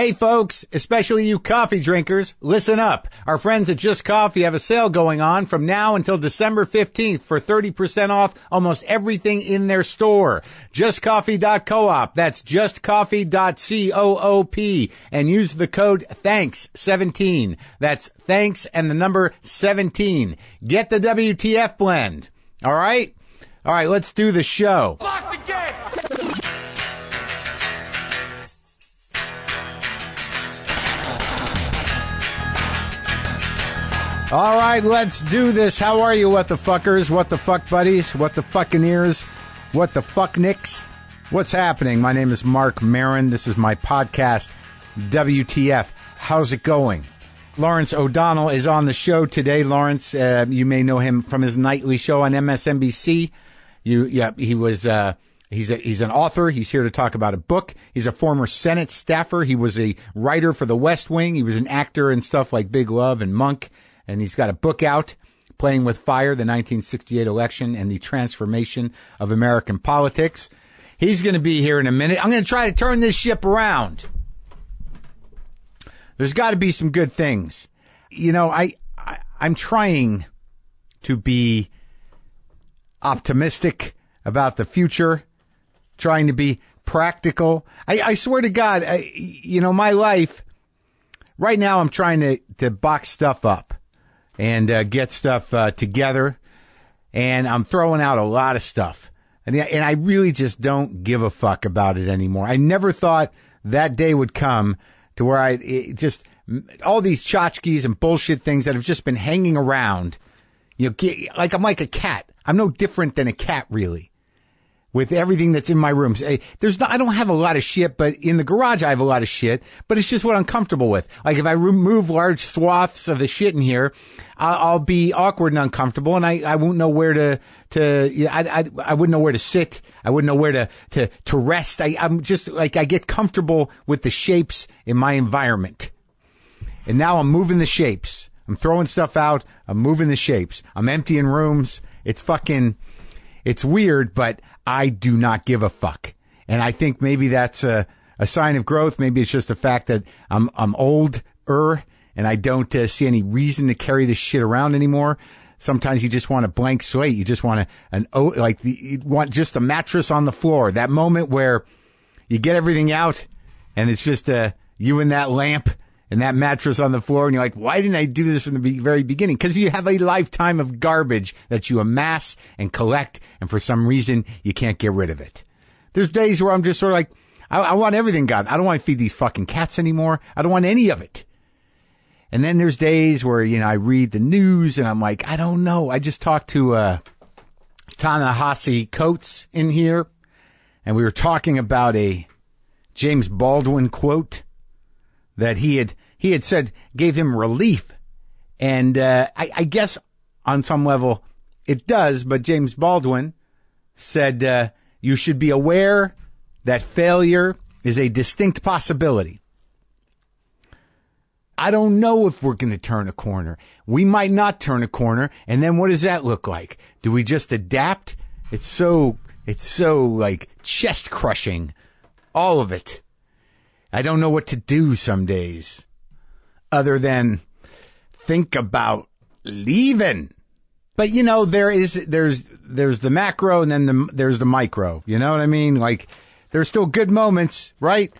Hey folks, especially you coffee drinkers, listen up. Our friends at Just Coffee have a sale going on from now until December 15th for 30% off almost everything in their store. JustCoffee.coop. That's JustCoffee.coop. And use the code THANKS17. That's thanks and the number 17. Get the WTF blend. All right? All right, let's do the show. Lock the gate! All right, let's do this. How are you, what the fuckers? What the fuck buddies? What the fucking ears? What the fuck nicks? What's happening? My name is Marc Maron. This is my podcast, WTF. How's it going? Lawrence O'Donnell is on the show today. Lawrence, you may know him from his nightly show on MSNBC. He's an author. He's here to talk about a book. He's a former Senate staffer. He was a writer for The West Wing. He was an actor in stuff like Big Love and Monk. And he's got a book out, Playing with Fire, the 1968 election and the transformation of American politics. He's going to be here in a minute. I'm going to try to turn this ship around. There's got to be some good things. You know, I'm trying to be optimistic about the future, trying to be practical. I swear to God, my life, right now I'm trying to box stuff up and get stuff together, and I'm throwing out a lot of stuff. And I really just don't give a fuck about it anymore. I never thought that day would come to where all these tchotchkes and bullshit things that have just been hanging around. Like I'm like a cat. I'm no different than a cat, really, with everything that's in my rooms. I don't have a lot of shit, but in the garage I have a lot of shit, but it's just what I'm comfortable with. Like if I remove large swaths of the shit in here, I'll be awkward and uncomfortable, and I won't know where I wouldn't know where to sit. I wouldn't know where to rest. I'm just like, I get comfortable with the shapes in my environment. And now I'm moving the shapes. I'm throwing stuff out. I'm moving the shapes. I'm emptying rooms. It's weird, but I do not give a fuck. And I think maybe that's a sign of growth. Maybe it's just the fact that I'm older and I don't see any reason to carry this shit around anymore. Sometimes you just want a blank slate. You just want you want just a mattress on the floor. That moment where you get everything out and it's just you and that lamp and that mattress on the floor, and you're like, why didn't I do this from the very beginning? Because you have a lifetime of garbage that you amass and collect, and for some reason, you can't get rid of it. There's days where I'm just sort of like, I want everything gone. I don't want to feed these fucking cats anymore. I don't want any of it. And then there's days where, I read the news, and I'm like, I don't know. I just talked to Ta-Nehisi Coates in here, and we were talking about a James Baldwin quote that he had said gave him relief. And I guess on some level it does, but James Baldwin said you should be aware that failure is a distinct possibility. I don't know if we're going to turn a corner. We might not turn a corner, and then what does that look like? Do we just adapt? It's so like chest crushing, all of it. I don't know what to do some days other than think about leaving. But, there's the macro and then there's the micro. You know what I mean? Like, there's still good moments, right?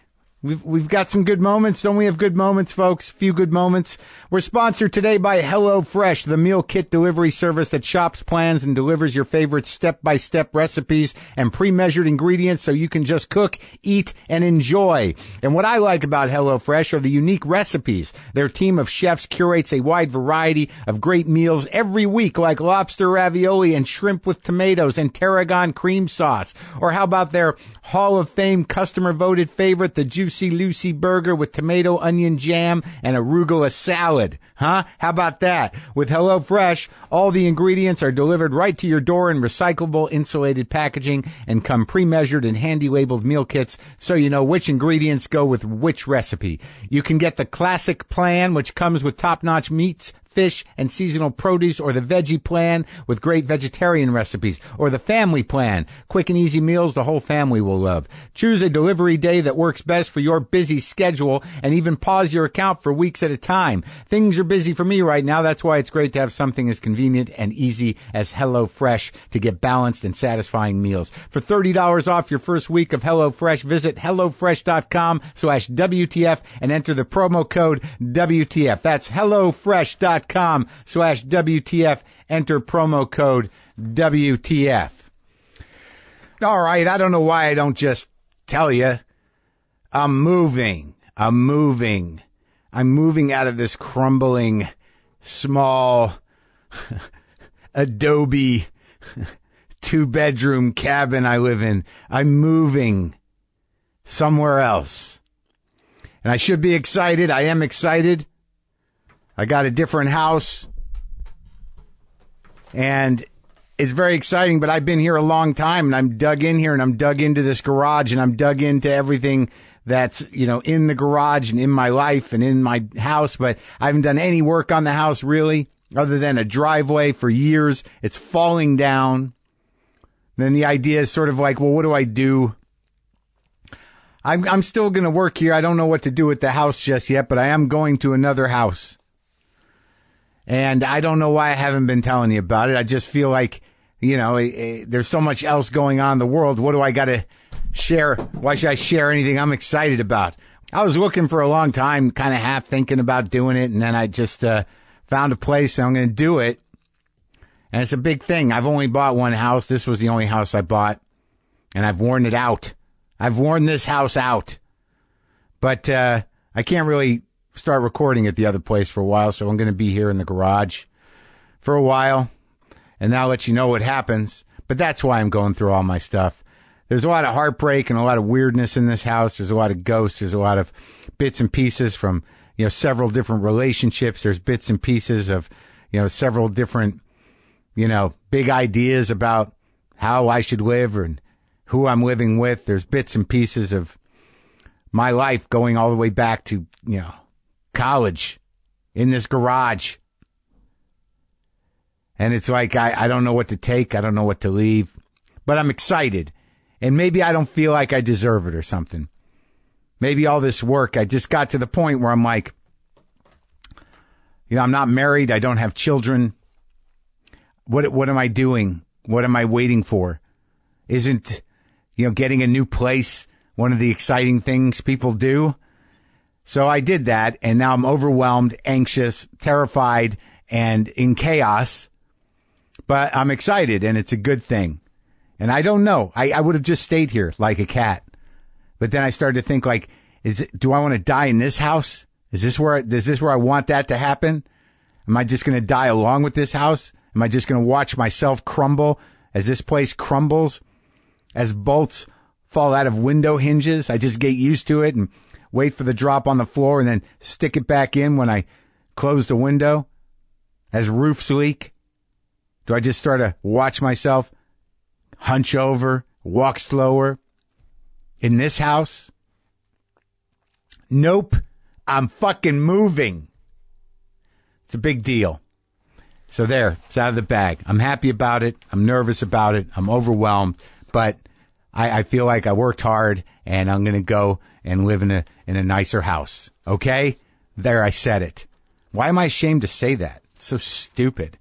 We've got some good moments. Don't we have good moments, folks? A few good moments. We're sponsored today by HelloFresh, the meal kit delivery service that shops, plans, and delivers your favorite step-by-step recipes and pre-measured ingredients so you can just cook, eat, and enjoy. And what I like about HelloFresh are the unique recipes. Their team of chefs curates a wide variety of great meals every week, like lobster ravioli and shrimp with tomatoes and tarragon cream sauce. Or how about their Hall of Fame customer-voted favorite, the Juicy Lucy burger with tomato, onion jam, and arugula salad. Huh? How about that? With HelloFresh, all the ingredients are delivered right to your door in recyclable, insulated packaging and come pre-measured in handy-labeled meal kits so you know which ingredients go with which recipe. You can get the classic plan, which comes with top-notch meats, fish, and seasonal produce, or the veggie plan with great vegetarian recipes, or the family plan, quick and easy meals the whole family will love. Choose a delivery day that works best for your busy schedule, and even pause your account for weeks at a time. Things are busy for me right now. That's why it's great to have something as convenient and easy as HelloFresh to get balanced and satisfying meals. For $30 off your first week of HelloFresh, visit HelloFresh.com/WTF and enter the promo code WTF. That's HelloFresh.com/WTF. Enter promo code WTF. All right, I don't know why I don't just tell you. I'm moving out of this crumbling, small, adobe, 2-bedroom cabin I live in. I'm moving somewhere else. And I should be excited. I am excited. I got a different house. And it's very exciting, but I've been here a long time, and I'm dug in here, and I'm dug into this garage, and I'm dug into everything that's, in the garage and in my life and in my house. But I haven't done any work on the house, really, other than a driveway for years. It's falling down. Then the idea is sort of like, well, what do I do? I'm still going to work here. I don't know what to do with the house just yet, but I am going to another house. And I don't know why I haven't been telling you about it. I just feel like, there's so much else going on in the world. What do I got to share? Why should I share anything I'm excited about? I was looking for a long time, kind of half thinking about doing it, and then I just found a place, and I'm going to do it. And it's a big thing. I've only bought one house. This was the only house I bought, and I've worn it out. I've worn this house out. But I can't really start recording at the other place for a while, so I'm going to be here in the garage for a while, and I'll let you know what happens. But that's why I'm going through all my stuff. There's a lot of heartbreak and a lot of weirdness in this house. There's a lot of ghosts. There's a lot of bits and pieces from, several different relationships. There's bits and pieces of, several different, big ideas about how I should live and who I'm living with. There's bits and pieces of my life going all the way back to, college in this garage. And it's like, I don't know what to take. I don't know what to leave, but I'm excited. And maybe I don't feel like I deserve it or something. Maybe all this work, I just got to the point where I'm like, I'm not married. I don't have children. What am I doing? What am I waiting for? Isn't, getting a new place one of the exciting things people do? So I did that, and now I'm overwhelmed, anxious, terrified, and in chaos. But I'm excited, and it's a good thing. And I don't know. I would have just stayed here like a cat. But then I started to think, like, do I want to die in this house? Is this where I want that to happen? Am I just going to die along with this house? Am I just going to watch myself crumble as this place crumbles? As bolts fall out of window hinges, I just get used to it and wait for the drop on the floor and then stick it back in when I close the window? As roofs leak? Do I just start to watch myself hunch over, walk slower in this house? Nope. I'm fucking moving. It's a big deal. So there, it's out of the bag. I'm happy about it. I'm nervous about it. I'm overwhelmed, but I feel like I worked hard, and I'm going to go and live in a nicer house. Okay? There, I said it. Why am I ashamed to say that? It's so stupid.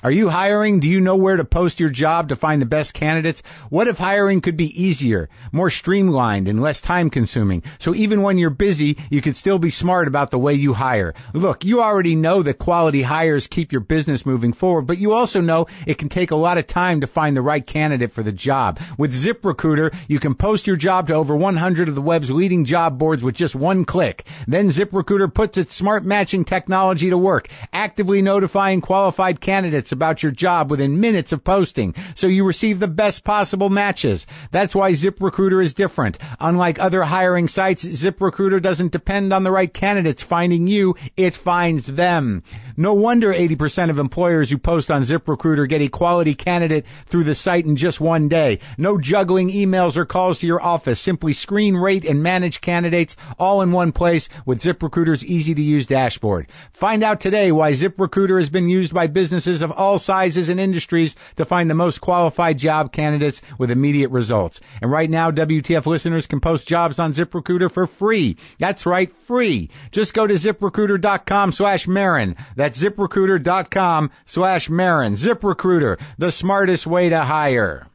Are you hiring? Do you know where to post your job to find the best candidates? What if hiring could be easier, more streamlined, and less time-consuming? So even when you're busy, you could still be smart about the way you hire. Look, you already know that quality hires keep your business moving forward, but you also know it can take a lot of time to find the right candidate for the job. With ZipRecruiter, you can post your job to over 100 of the web's leading job boards with just one click. Then ZipRecruiter puts its smart matching technology to work, actively notifying qualified candidates about your job within minutes of posting, so you receive the best possible matches. That's why ZipRecruiter is different. Unlike other hiring sites, ZipRecruiter doesn't depend on the right candidates finding you, it finds them. No wonder 80% of employers who post on ZipRecruiter get a quality candidate through the site in just one day. No juggling emails or calls to your office. Simply screen, rate, and manage candidates all in one place with ZipRecruiter's easy-to-use dashboard. Find out today why ZipRecruiter has been used by businesses of all sizes and industries to find the most qualified job candidates with immediate results. And right now, WTF listeners can post jobs on ZipRecruiter for free. That's right, free. Just go to ZipRecruiter.com/Maron. That's ZipRecruiter.com/Maron. ZipRecruiter, the smartest way to hire.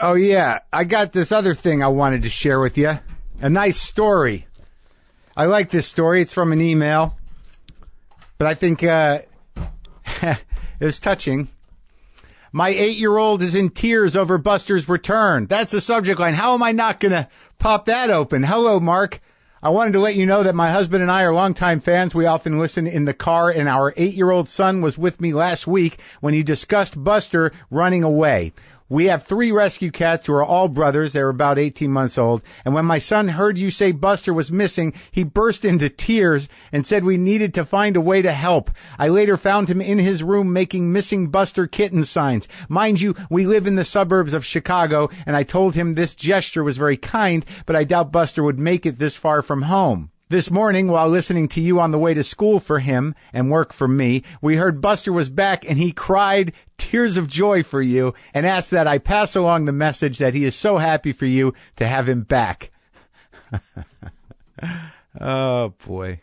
Oh, yeah, I got this other thing I wanted to share with you. A nice story. I like this story. It's from an email. But I think it was touching. My 8-year-old is in tears over Buster's return. That's the subject line. How am I not going to pop that open? Hello, Mark. I wanted to let you know that my husband and I are longtime fans. We often listen in the car, and our 8-year-old son was with me last week when you discussed Buster running away. We have 3 rescue cats who are all brothers. They're about 18 months old. And when my son heard you say Buster was missing, he burst into tears and said we needed to find a way to help. I later found him in his room making missing Buster kitten signs. Mind you, we live in the suburbs of Chicago, and I told him this gesture was very kind, but I doubt Buster would make it this far from home. This morning, while listening to you on the way to school for him and work for me, we heard Buster was back, and he cried tears of joy for you and asked that I pass along the message that he is so happy for you to have him back. Oh, boy.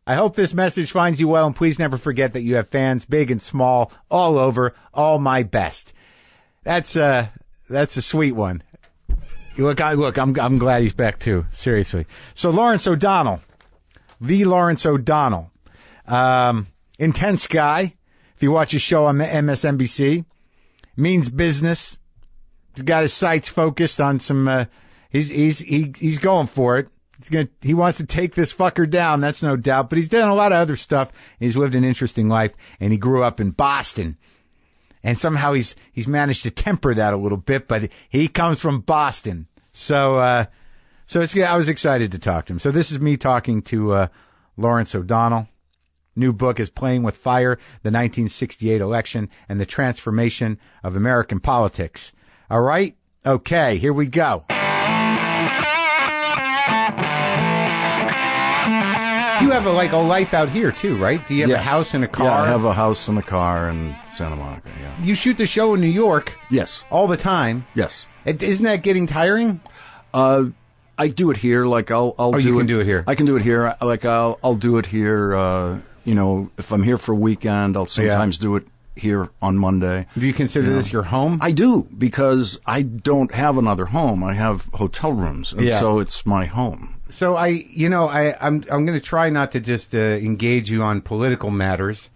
I hope this message finds you well, and please never forget that you have fans, big and small, all over. All my best. That's a sweet one. Look, I'm glad he's back too. Seriously. So Lawrence O'Donnell, the Lawrence O'Donnell, intense guy. If you watch his show on MSNBC, means business. He's got his sights focused on some. He's going for it. He wants to take this fucker down. That's no doubt. But he's done a lot of other stuff. He's lived an interesting life, and he grew up in Boston. And somehow he's managed to temper that a little bit, but he comes from Boston. So I was excited to talk to him. So this is me talking to Lawrence O'Donnell. New book is Playing with Fire, the 1968 Election and the Transformation of American Politics. All right? Okay, here we go. You have a life out here too, right? Do you have a house and a car? Yeah, I have a house and a car in Santa Monica, yeah. You shoot the show in New York? Yes. All the time? Yes. Isn't that getting tiring? I do it here, like I'll do it. You can do it here? I can do it here. Like I'll do it here, if I'm here for a weekend, I'll sometimes do it here on Monday. Do you consider this your home? I do, because I don't have another home. I have hotel rooms, and so it's my home. So I'm going to try not to just engage you on political matters,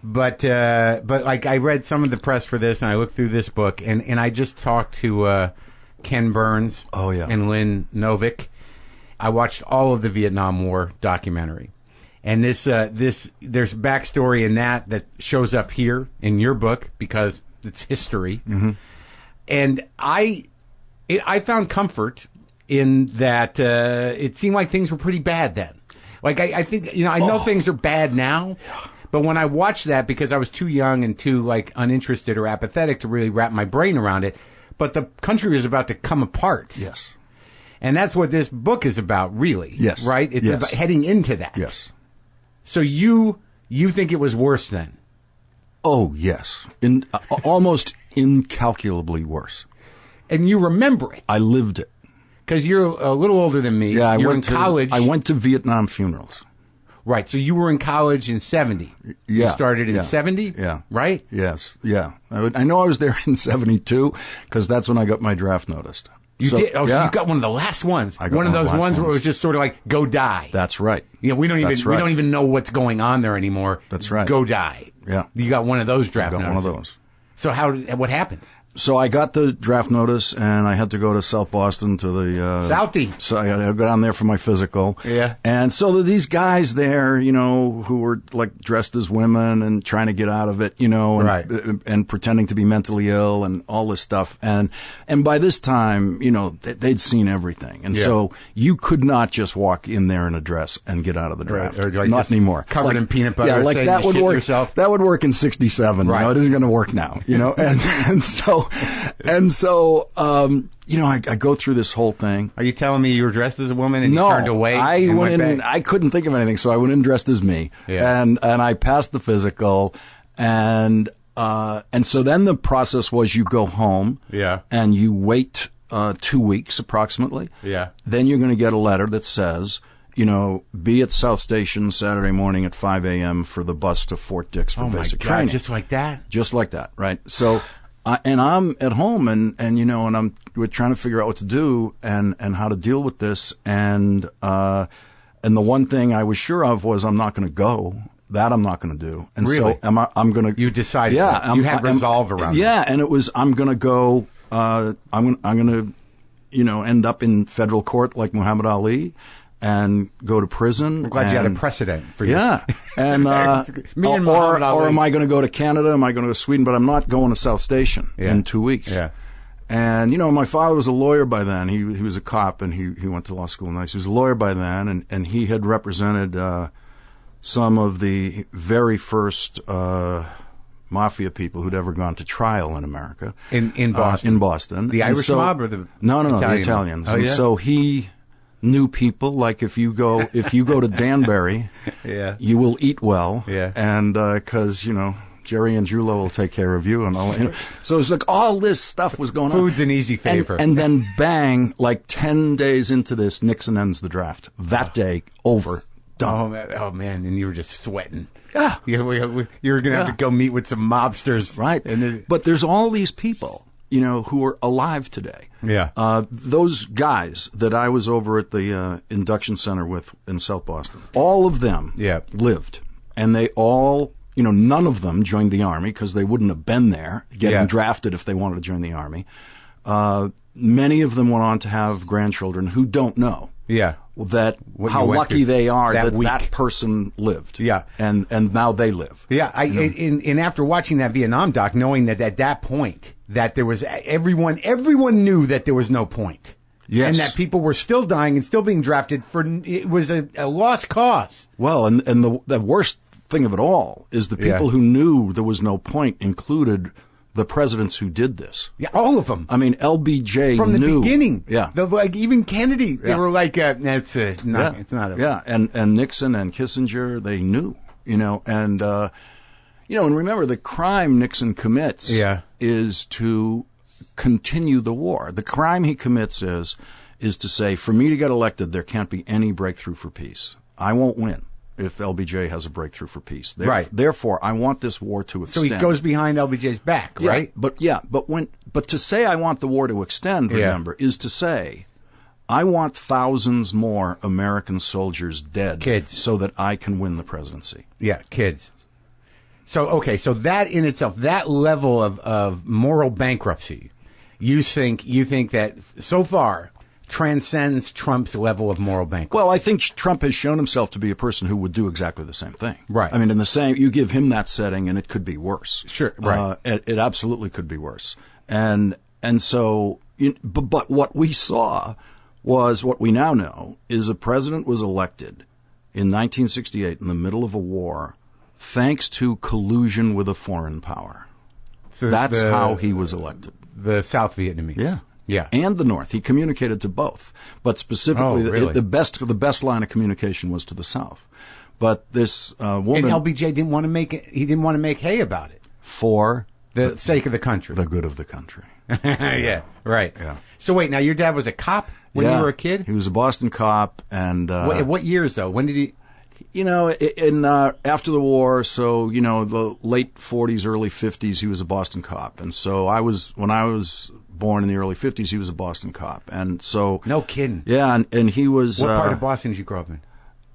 but like I read some of the press for this, and I looked through this book, and I just talked to Ken Burns and Lynn Novick. I watched all of the Vietnam War documentary, and there's backstory in that shows up here in your book because it's history, and I found comfort in that it seemed like things were pretty bad then. Like, I think, I know things are bad now, but when I watched that, because I was too young and too, uninterested or apathetic to really wrap my brain around it, but the country was about to come apart. Yes. And that's what this book is about, really. Yes. Right? It's about heading into that. Yes. So you think it was worse then? Oh, yes. Almost incalculably worse. And you remember it? I lived it. Because you're a little older than me. Yeah, you're in college. I went to Vietnam funerals. Right, so you were in college in 70. Yeah. You started in 70? Yeah. Right? Yes, yeah. I know I was there in 72, because that's when I got my draft noticed. You did? Oh, so you got one of the last ones. I got one of those ones where it ones. was just sort of like, go die. That's right. We don't even know what's going on there anymore. That's right. Go die. Yeah. You got one of those draft I got notices. one of those. So what happened? So I got the draft notice, and I had to go to South Boston to the Southie. So I had to go down there for my physical. Yeah. And so these guys there, who were like dressed as women and trying to get out of it, and, Right. and pretending to be mentally ill and all this stuff. And by this time, they'd seen everything, and so you could not just walk in there in a dress and get out of the draft. Right. Or like not anymore. Covered in peanut butter. Yeah, like saying that you would shit work. yourself. That would work in '67. Right. It isn't going to work now. And so, I go through this whole thing. Are you telling me you were dressed as a woman and you turned away? I went in. I couldn't think of anything, so I went in dressed as me. Yeah. And I passed the physical, and so then the process was you go home. Yeah. And you wait 2 weeks approximately. Yeah. Then you're going to get a letter that says, be at South Station Saturday morning at 5 a.m. for the bus to Fort Dix for basic training. Just like that? Just like that, right? So, and I'm at home, and we're trying to figure out what to do and how to deal with this, and the one thing I was sure of was I'm not going to go. That I'm not going to do. And really? So I'm going to. You decided. Yeah, that. You had resolve around. Yeah, and it was I'm going to go. I'm going to, end up in federal court like Muhammad Ali. And go to prison. I'm glad you had a precedent for your... Yeah. And, Me and Muhammad Ali. Or am I going to go to Canada? Am I going to go to Sweden? But I'm not going to South Station in 2 weeks. Yeah. And, my father was a lawyer by then. He was a cop, and he went to law school. And he was a lawyer by then, and he had represented some of the very first mafia people who'd ever gone to trial in America. In Boston? In Boston. The Irish mob or the No, Italian the Italians. Oh, yeah? And so he knew people, like if you go to Danbury, yeah, you will eat well. Yeah. And, cause, Jerry and Julo will take care of you and all. So it's like all this stuff was going on. Food's an easy favor. And then bang, like 10 days into this, Nixon ends the draft. That day, over. Done. Oh man, and you were just sweating. Yeah. You were going to have to go meet with some mobsters. Right. But there's all these people, who are alive today. Yeah. Those guys that I was over at the induction center with in South Boston, all of them lived. And they all, none of them joined the Army because they wouldn't have been there getting drafted if they wanted to join the Army. Many of them went on to have grandchildren who don't know. Yeah. How lucky they are that person lived. Yeah. And now they live. Yeah. And after watching that Vietnam doc, knowing that at that point, that there was everyone knew that there was no point. Yes. And that people were still dying and still being drafted it was a lost cause. Well, and the worst thing of it all is the people who knew there was no point included the presidents who did this. Yeah, all of them. I mean, LBJ from the knew. beginning. Yeah. Even Kennedy, they were like, it's not. Yeah, and Nixon and Kissinger, they knew, and remember the crime Nixon commits is to continue the war. The crime he commits is to say, for me to get elected, there can't be any breakthrough for peace. I won't win if LBJ has a breakthrough for peace. Right. Therefore, I want this war to extend. So he goes behind LBJ's back, right? But to say I want the war to extend, remember, is to say I want thousands more American soldiers dead, kids, so that I can win the presidency. Yeah, kids. So that in itself, that level of moral bankruptcy, you think that so far transcends Trump's level of moral bankruptcy? Well, I think Trump has shown himself to be a person who would do exactly the same thing. Right. I mean, you give him that setting and it could be worse. Sure. Right. It absolutely could be worse. And so, but what we saw was what we now know is a president was elected in 1968 in the middle of a war thanks to collusion with a foreign power. So that's how he was elected. The South Vietnamese. Yeah. Yeah. And the North. He communicated to both. But specifically, the best line of communication was to the South. But this woman... And LBJ didn't want to make hay about it. For? The sake of the country. The good of the country. Yeah, right. Yeah. So wait, now your dad was a cop when you were a kid? He was a Boston cop. And what years, though? When did he... After the war, so, the late 40s, early 50s, he was a Boston cop. And so when I was born in the early 50s, he was a Boston cop. And so... No kidding. Yeah, and he was... What part of Boston did you grow up in?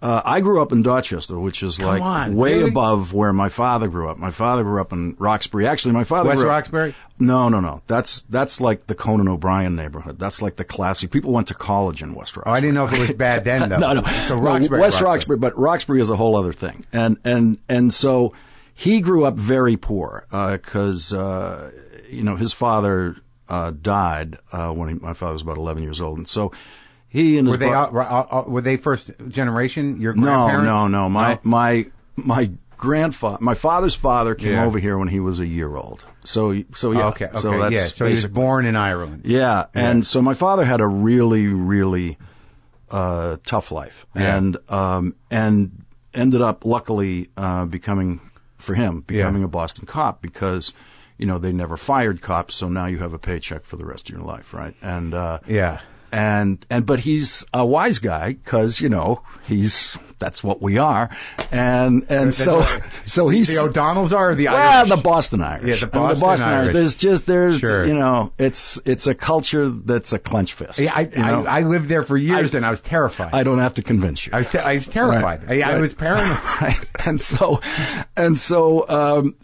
I grew up in Dorchester, which is way above where my father grew up. My father grew up in Roxbury. Actually, my father West grew up, Roxbury? No. That's like the Conan O'Brien neighborhood. That's like the classy. People went to college in West Roxbury. Oh, I didn't know if it was bad then, though. No. So Roxbury, West Roxbury, but Roxbury is a whole other thing. And so he grew up very poor because his father died when my father was about 11 years old, and so. He and his were they first generation? Your grandparents? No. My grandfather, my father's father, came over here when he was a year old. So yeah. Okay. So that's So he was born in Ireland. Yeah, and so my father had a really, really tough life, and ended up luckily becoming a Boston cop because. They never fired cops, so now you have a paycheck for the rest of your life, right? And but he's a wise guy because that's what we are, and so he's the O'Donnells are or the Irish? The Boston Irish. Yeah, the Boston Irish. There's sure. It's a culture that's a clench fist. Yeah, I lived there for years and I was terrified. I don't have to convince you. I was terrified. Right. I was paranoid. Right.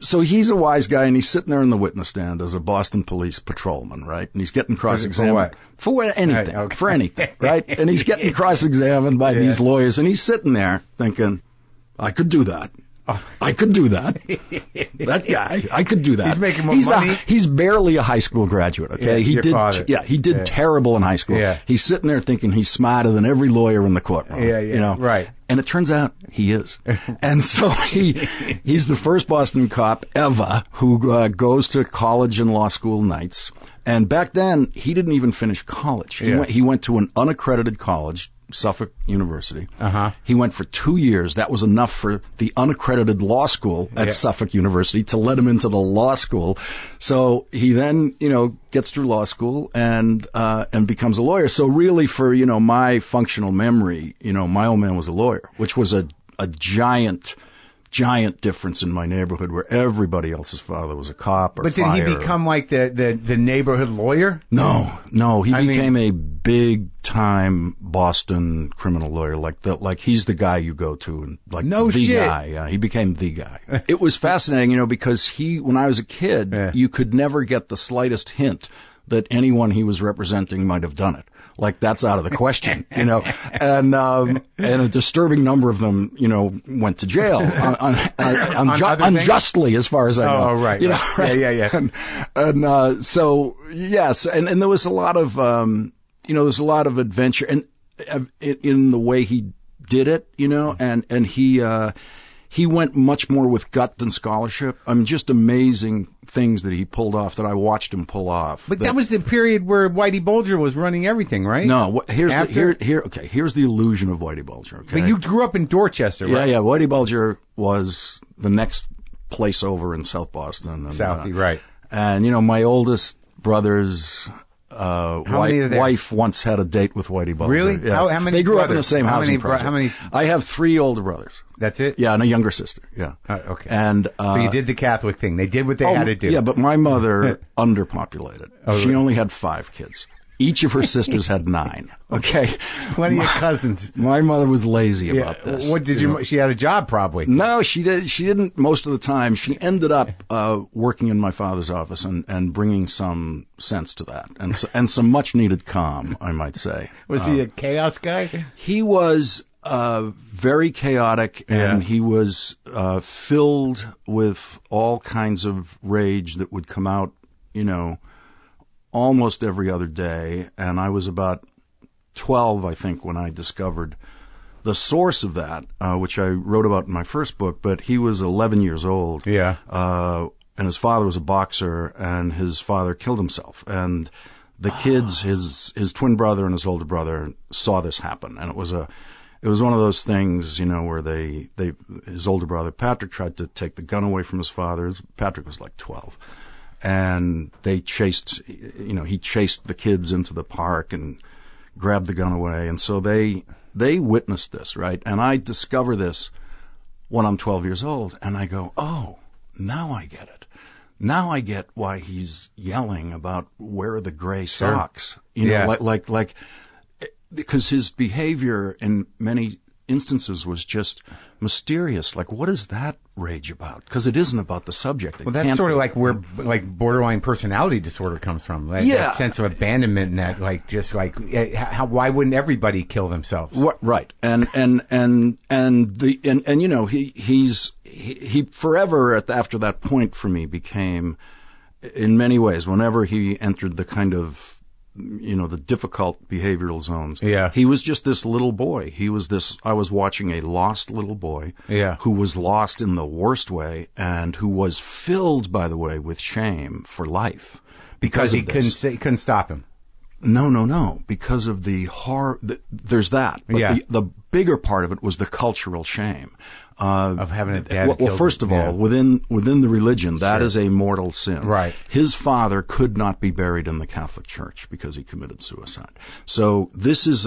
So he's a wise guy and he's sitting there in the witness stand as a Boston police patrolman, right? And he's getting cross-examined. For anything. Right, okay. For anything, right? And he's getting cross-examined by these lawyers, and he's sitting there thinking, I could do that. I could do that. That guy, I could do that. He's making more money. He's barely a high school graduate, okay? Yeah, he did terrible in high school. Yeah. He's sitting there thinking he's smarter than every lawyer in the courtroom. Yeah. Right. And it turns out he is. And so he's the first Boston cop ever who goes to college and law school nights. And back then, he didn't even finish college. He went to an unaccredited college, Suffolk University. Uh-huh. He went for 2 years. That was enough for the unaccredited law school at Suffolk University to let him into the law school. So he then, gets through law school and becomes a lawyer. So really for, my functional memory, my old man was a lawyer, which was a giant difference in my neighborhood where everybody else's father was a cop or But did he become like the neighborhood lawyer? No. He became a big time Boston criminal lawyer. Like he's the guy you go to and guy. Yeah, he became the guy. It was fascinating, because when I was a kid, you could never get the slightest hint that anyone he was representing might have done it. Like that's out of the question, and a disturbing number of them, went to jail unjustly, as far as I know. Oh, right. Right? Yeah. And so yes, and there was a lot of there's a lot of adventure and in the way he did it, and he went much more with gut than scholarship. just amazing things that he pulled off that I watched him pull off. But that was the period where Whitey Bulger was running everything, right? No, here's the illusion of Whitey Bulger. Okay, but you grew up in Dorchester, right? Yeah. Whitey Bulger was the next place over in South Boston. And, Southie, right? And my oldest brother's wife once had a date with Whitey Bulger. Really? Yeah. How many? They grew brothers? up in the same housing project. How many? I have 3 older brothers. That's it? Yeah, and a younger sister. Yeah. Okay. And so you did the Catholic thing. They did what they had to do. Yeah, but my mother underpopulated. Oh, she only had 5 kids. Each of her sisters had 9. Okay. Plenty of cousins. My mother was lazy about this. What did she had a job probably? No, she didn't most of the time. She ended up working in my father's office and bringing some sense to that and some much needed calm, I might say. Was he a chaos guy? He was very chaotic, and he was filled with all kinds of rage that would come out, almost every other day. And I was about 12, I think, when I discovered the source of that, which I wrote about in my first book. But he was 11 years old. Yeah. And his father was a boxer, and his father killed himself. And the kids, his twin brother and his older brother, saw this happen. And it was one of those things, where his older brother, Patrick, tried to take the gun away from his father. Patrick was like 12. And he chased the kids into the park and grabbed the gun away. And so they witnessed this, right? And I discover this when I'm 12 years old, and I go, oh, now I get it. Now I get why he's yelling about where are the gray socks. Like because his behavior in many instances was just mysterious. Like, what is that rage about? Because it isn't about the subject. Well, that's sort of like where borderline personality disorder comes from. Like, yeah, that sense of abandonment, and that why wouldn't everybody kill themselves? Right, and you know, he forever after that point for me became, in many ways, whenever he entered the kind of, you know, the difficult behavioral zones. Yeah. He was just this little boy. I was watching a lost little boy. Yeah. Who was lost in the worst way, and who was filled, by the way, with shame for life. Because he couldn't stop him. No. Because of the horror, there's that. But the bigger part of it was the cultural shame. Of having a dad. Well, first of all, within the religion, that is a mortal sin. Right. His father could not be buried in the Catholic Church because he committed suicide. So this is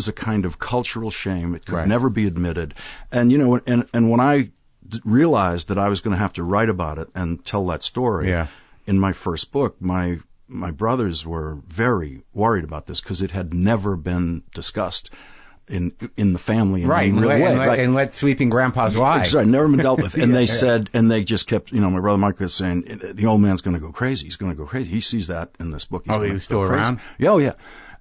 a kind of cultural shame. It could never be admitted. And you know, and when I realized that I was going to have to write about it and tell that story in my first book, my brothers were very worried about this because it had never been discussed in the family in any real way. And let sleeping grandpas lie. Exactly, never been dealt with. And they said, and they just kept, you know, my brother Marc was saying, the old man's going to go crazy. He's going to go crazy. He sees that in this book. He was still around? Oh, yeah.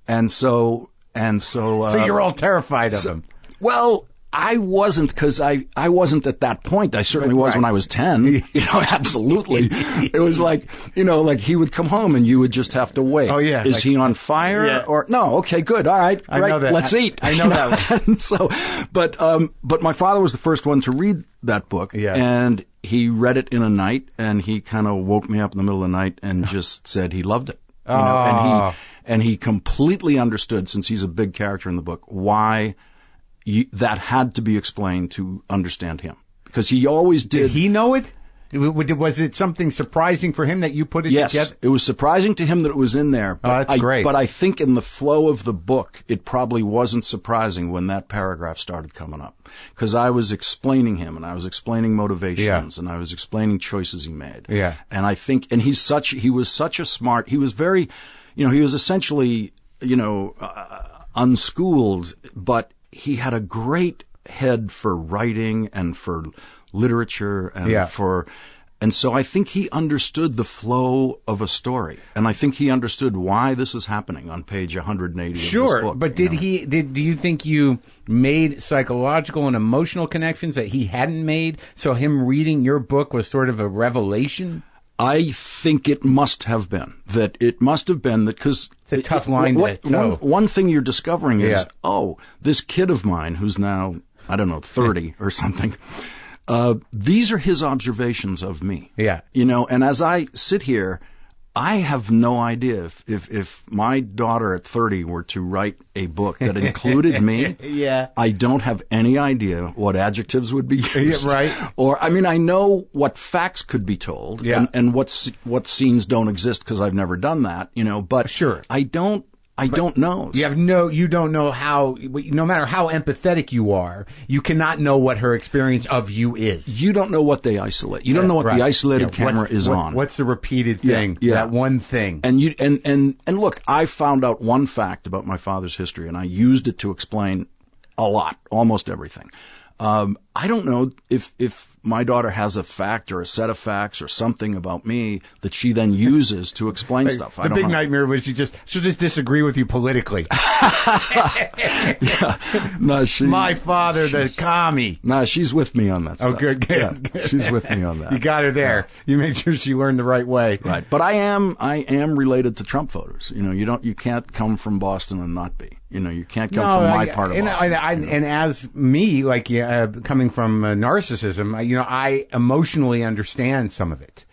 And so. So you're all terrified of him. Well, I wasn't, because I wasn't at that point. I certainly was when I was 10. You know, absolutely. It was like, you know, like he would come home and you would just have to wait. Oh, yeah. Is he on fire? Yeah. Or no? Okay, good. All right. I know that. Let's eat. I know that. And so, but my father was the first one to read that book. Yeah. And he read it in a night, and he kind of woke me up in the middle of the night and just said he loved it. You know, and he completely understood, since he's a big character in the book, why that had to be explained to understand him, because he always did. Did he know it? Was it something surprising for him that you put it together? Yes, it was surprising to him that it was in there. But that's great. But I think in the flow of the book, it probably wasn't surprising when that paragraph started coming up, because I was explaining him, and I was explaining motivations, and I was explaining choices he made. Yeah. And I think, and he was such a smart. He was very, you know, he was essentially, you know, unschooled, but he had a great head for writing and for literature and and so I think he understood the flow of a story, and I think he understood why this is happening on page 180 of this book. But do you think you made psychological and emotional connections that he hadn't made, so him reading your book was sort of a revelation? I think it must have been that, because it's a tough line to toe. One thing you're discovering is, this kid of mine who's now, I don't know, 30 or something, these are his observations of me. Yeah. You know, and as I sit here, I have no idea if my daughter at 30 were to write a book that included me. Yeah. I don't have any idea what adjectives would be used. Yeah, right. Or, I mean, I know what facts could be told, and what scenes don't exist because I've never done that, you know, but sure. I don't know. You don't know how, no matter how empathetic you are, you cannot know what her experience of you is. You don't know what they isolate. You don't know what the isolated camera is on. What's the repeated thing? Yeah. That one thing. And look, I found out one fact about my father's history, and I used it to explain a lot, almost everything. I don't know if my daughter has a fact or a set of facts or something about me that she then uses to explain stuff. The big nightmare was she'll just disagree with you politically. No, my father, the commie. No, she's with me on that stuff. Oh, good. Yeah, she's with me on that. You got her there. Yeah. You made sure she learned the right way. Right. But I am related to Trump voters. You know, you can't come from Boston and not be. You know, you can't come from my part of Boston. And as me, like coming from narcissism, I emotionally understand some of it.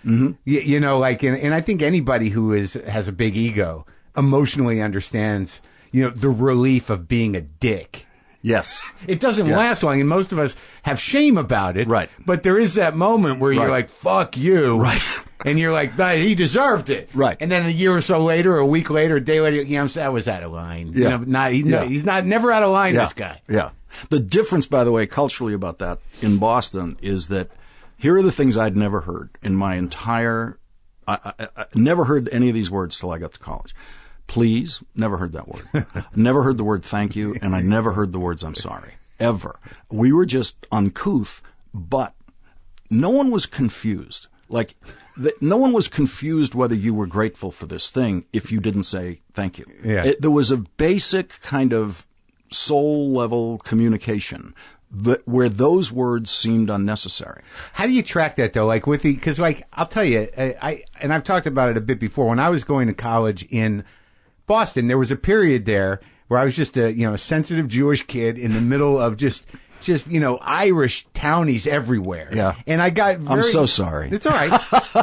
Mm-hmm. You know, like, and I think anybody who has a big ego emotionally understands, the relief of being a dick. Yes. It doesn't last long, and most of us have shame about it. Right. But there is that moment where you're like, fuck you. Right. And you're like, he deserved it. Right. And then a year or so later, a week later, a day later, I was out of line. Yeah. He's never out of line, this guy. Yeah. The difference, by the way, culturally about that in Boston is that here are the things I'd never heard in my entire, I never heard any of these words till I got to college. Please, never heard that word. Never heard the word thank you, and I never heard the words I'm sorry. ever. We were just uncouth, but no one was confused. Like, no one was confused whether you were grateful for this thing if you didn't say thank you. Yeah. There was a basic kind of soul-level communication where those words seemed unnecessary. How do you track that, though? Like, because, like, I'll tell you, and I've talked about it a bit before. When I was going to college in Boston, there was a period there where I was just a sensitive Jewish kid in the middle of just Irish townies everywhere. Yeah. And I got I'm so sorry. It's all right.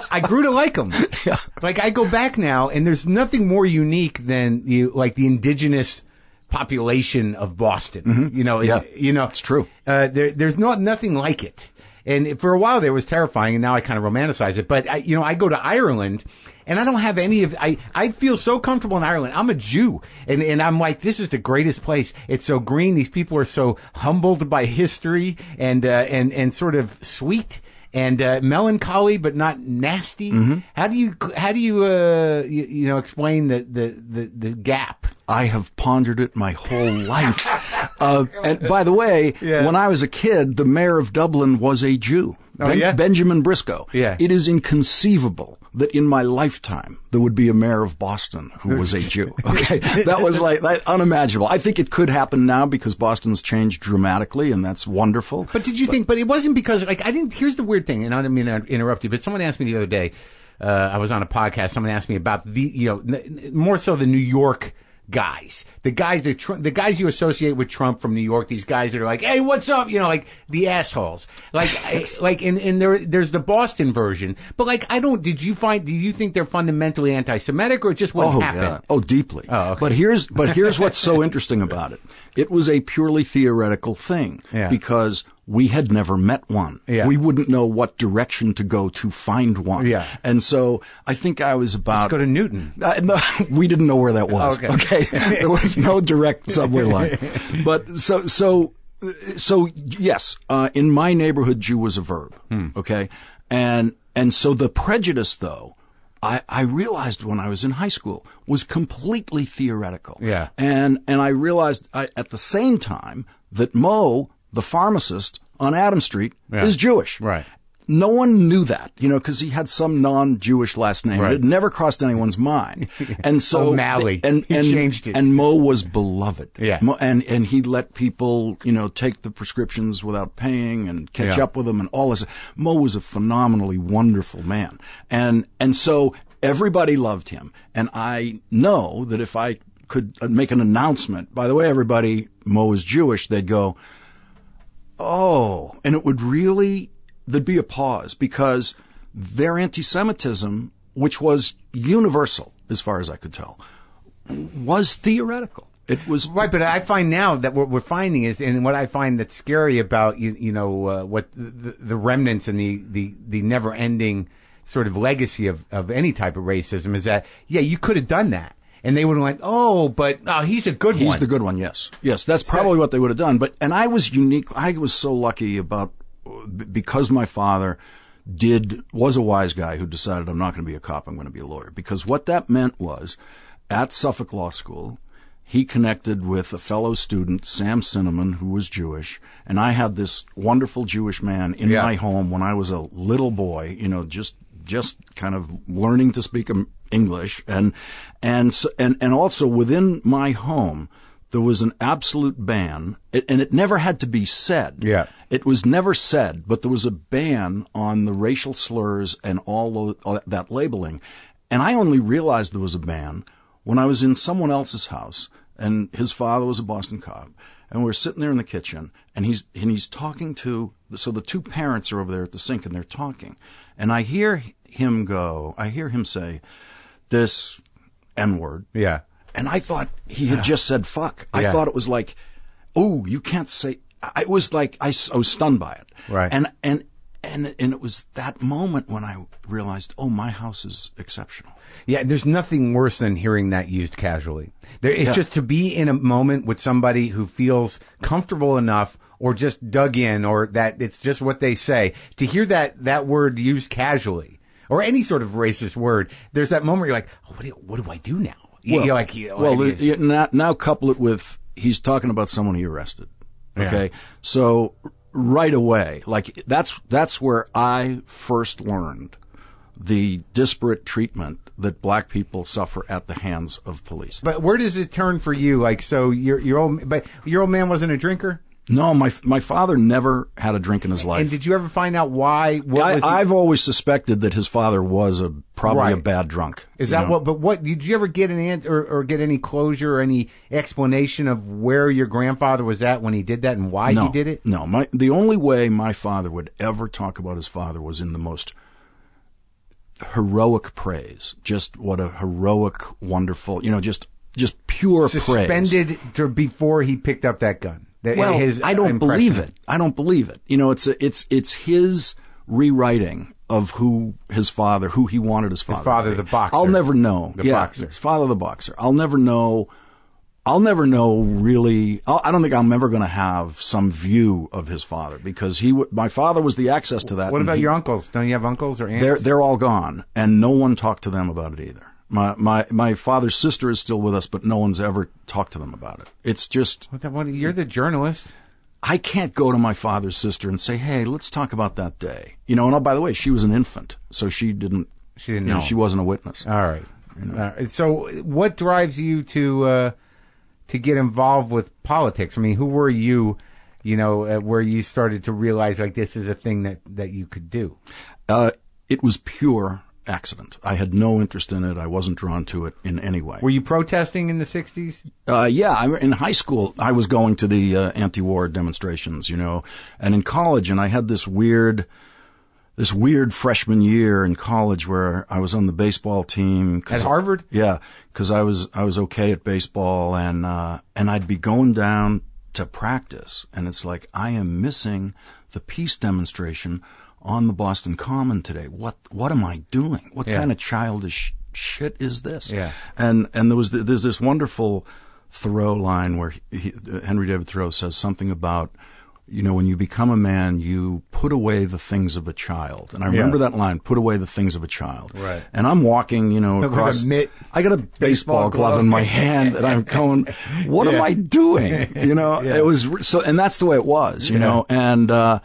I grew to like them. Yeah. Like, I go back now, and there's nothing more unique than the indigenous population of Boston. Mm-hmm. It's true. There's nothing like it. And for a while there, it was terrifying, and now I kind of romanticize it. But I go to Ireland, and I don't have any of. I feel so comfortable in Ireland. I'm a Jew, and I'm like, this is the greatest place. It's so green. These people are so humbled by history and sort of sweet and melancholy, but not nasty. Mm-hmm. How do you explain the gap? I have pondered it my whole life. And by the way, when I was a kid, the mayor of Dublin was a Jew. Benjamin Briscoe. Yeah. It is inconceivable that in my lifetime there would be a mayor of Boston who was a Jew. Okay. That was unimaginable. I think it could happen now because Boston's changed dramatically, and that's wonderful. But did you think, but it wasn't because, here's the weird thing, and I didn't mean to interrupt you, but someone asked me the other day, I was on a podcast, someone asked me about more so the New York guys, the guys you associate with Trump from New York, these guys that are like, hey, what's up? Like the assholes. And there's the Boston version. But do you think they're fundamentally anti-Semitic, or just what happened? Yeah. Oh, deeply. Oh, okay. But here's what's so interesting about it. It was a purely theoretical thing because we had never met one. Yeah. We wouldn't know what direction to go to find one. Yeah. And so I think I was about... Let's go to Newton. No, we didn't know where that was. Okay. There was no direct subway line. But so yes, in my neighborhood, Jew was a verb. Okay. And so the prejudice, though, I realized when I was in high school was completely theoretical. Yeah. And I realized at the same time that Mo, the pharmacist on Adam Street, is Jewish. Right. No one knew that, because he had some non-Jewish last name. Right. It never crossed anyone's mind. And so O'Malley. And he changed it. And Mo was beloved. Yeah. And he let people, take the prescriptions without paying and catch up with them and all this. Mo was a phenomenally wonderful man. And so everybody loved him. And I know that if I could make an announcement, by the way, everybody, Mo is Jewish, they'd go, oh, and it would really, there'd be a pause because their anti-Semitism, which was universal as far as I could tell, was theoretical. It was right, but I find now that what we're finding is, and what I find that's scary about what the remnants and the never-ending sort of legacy of any type of racism is that you could have done that. And they would have went, he's a good one. He's the good one, yes. Yes, that's probably what they would have done. And I was unique. I was so lucky because my father was a wise guy who decided I'm not going to be a cop, I'm going to be a lawyer. Because what that meant was, at Suffolk Law School, he connected with a fellow student, Sam Cinnamon, who was Jewish. And I had this wonderful Jewish man in my home when I was a little boy, just kind of learning to speak English, and also within my home there was an absolute ban, and it never had to be said. Yeah, it was never said, but there was a ban on the racial slurs and all that labeling, and I only realized there was a ban when I was in someone else's house, and his father was a Boston cop, and we're sitting there in the kitchen, and he's talking to. So the two parents are over there at the sink, and they're talking. And I hear him say this N-word. Yeah. And I thought he had just said fuck. I thought it was like, oh, you can't say. I was like, I was stunned by it. Right. And it was that moment when I realized, oh, my house is exceptional. Yeah, there's nothing worse than hearing that used casually. It's just to be in a moment with somebody who feels comfortable enough or just dug in, or that it's just what they say. To hear that word used casually, or any sort of racist word, there's that moment where you're like, oh, what do I do now? Now couple it with he's talking about someone he arrested. Okay. Yeah. So right away, like that's where I first learned the disparate treatment that black people suffer at the hands of police. But where does it turn for you? Like, so your old man wasn't a drinker? No, my father never had a drink in his life. And did you ever find out why? I've always suspected that his father was probably a bad drunk. Is that what? But what did you ever get an answer or get any closure or any explanation of where your grandfather was at when he did that and why he did it? No, the only way my father would ever talk about his father was in the most heroic praise. Just what a heroic, wonderful, just pure praise. Suspended before he picked up that gun. Well, I don't believe it. I don't believe it. It's his rewriting of who he wanted his father. His father, the boxer. I'll never know. The boxer. His father, the boxer. I'll never know really. I don't think I'm ever going to have some view of his father because my father was the access to that. What about your uncles? Don't you have uncles or aunts? They're all gone, and no one talked to them about it either. My father's sister is still with us, but no one's ever talked to them about it. It's just... You're the journalist. I can't go to my father's sister and say, hey, let's talk about that day. And by the way, she was an infant, so she didn't know. She wasn't a witness. All right. So what drives you to get involved with politics? I mean, who were you, where you started to realize, like, this is a thing that you could do? It was pure accident. I had no interest in it. I wasn't drawn to it in any way. Were you protesting in the 60s? Yeah. In high school, I was going to the anti-war demonstrations, and in college, and I had this weird freshman year in college where I was on the baseball team. At Harvard? Yeah, because I was okay at baseball, and I'd be going down to practice, and it's like, I am missing the peace demonstration on the Boston Common today. What am I doing? What kind of childish shit is this? Yeah. And there's this wonderful Thoreau line where Henry David Thoreau says something about, when you become a man, you put away the things of a child. And I remember that line, put away the things of a child. Right. And I'm walking, across. I got a baseball glove in my hand and I'm going, what am I doing? It was so, and that's the way it was, and,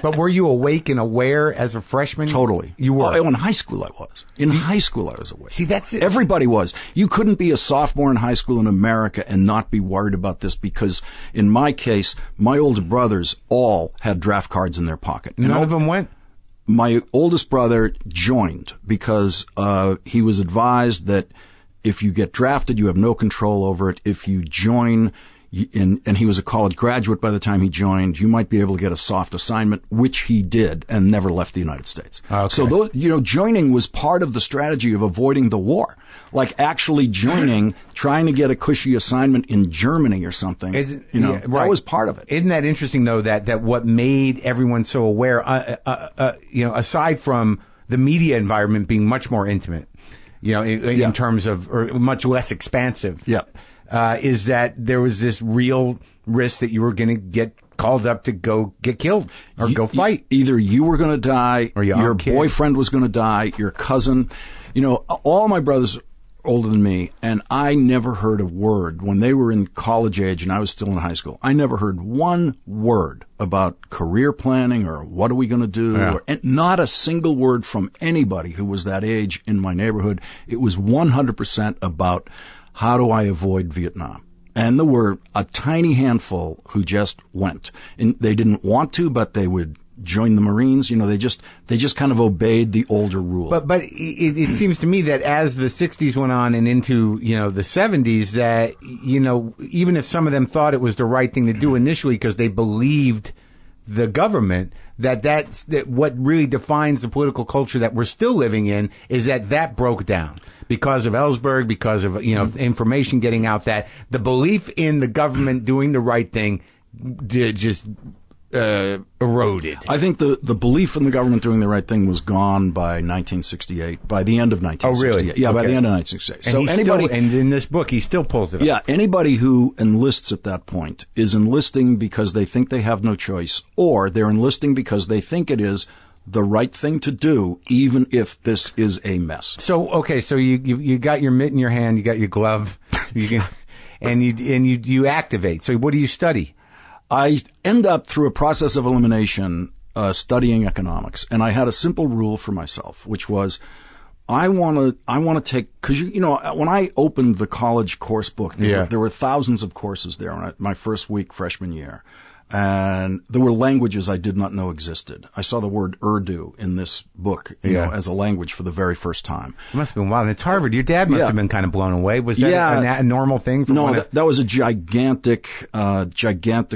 but were you awake and aware as a freshman? Totally. You were? In high school I was. In high school I was awake. See, that's it. Everybody was. You couldn't be a sophomore in high school in America and not be worried about this because, in my case, my older brothers all had draft cards in their pocket. None of them went? My oldest brother joined because he was advised that if you get drafted, you have no control over it. If you join... and he was a college graduate by the time he joined, you might be able to get a soft assignment, which he did, and never left the United States. Okay. So, joining was part of the strategy of avoiding the war. Like actually joining, trying to get a cushy assignment in Germany or something. That was part of it. Isn't that interesting, though, that what made everyone so aware, aside from the media environment being much more intimate, in terms of, or much less expansive. Yeah. Is that there was this real risk that you were going to get called up to go get killed or go fight. Either you were going to die, or your boyfriend was going to die, your cousin. All my brothers are older than me, and I never heard a word when they were in college age and I was still in high school. I never heard one word about career planning or what are we going to do, and not a single word from anybody who was that age in my neighborhood. It was 100% about how do I avoid Vietnam? And there were a tiny handful who just went. And they didn't want to, but they would join the Marines. They just kind of obeyed the older rule. But it seems to me that as the 60s went on and into, the 70s, that, even if some of them thought it was the right thing to do initially because they believed the government, that's what really defines the political culture that we're still living in is that broke down. Because of Ellsberg, because of, information getting out, that the belief in the government doing the right thing just eroded. I think the belief in the government doing the right thing was gone by 1968, by the end of 1968. Oh, really? Yeah, by the end of 1968. And in this book, he still pulls it up. Yeah, anybody who enlists at that point is enlisting because they think they have no choice, or they're enlisting because they think it is the right thing to do, even if this is a mess. So you got your mitt in your hand, you got your glove, and you activate. So what do you study? I end up through a process of elimination studying economics, and I had a simple rule for myself, which was I want to take, because you know when I opened the college course book, there were thousands of courses there on my first week freshman year. And there were languages I did not know existed. I saw the word Urdu in this book, you know, as a language for the very first time. It must have been wild. It's Harvard. Your dad must have been kind of blown away. Was that a normal thing? No, that was a gigantic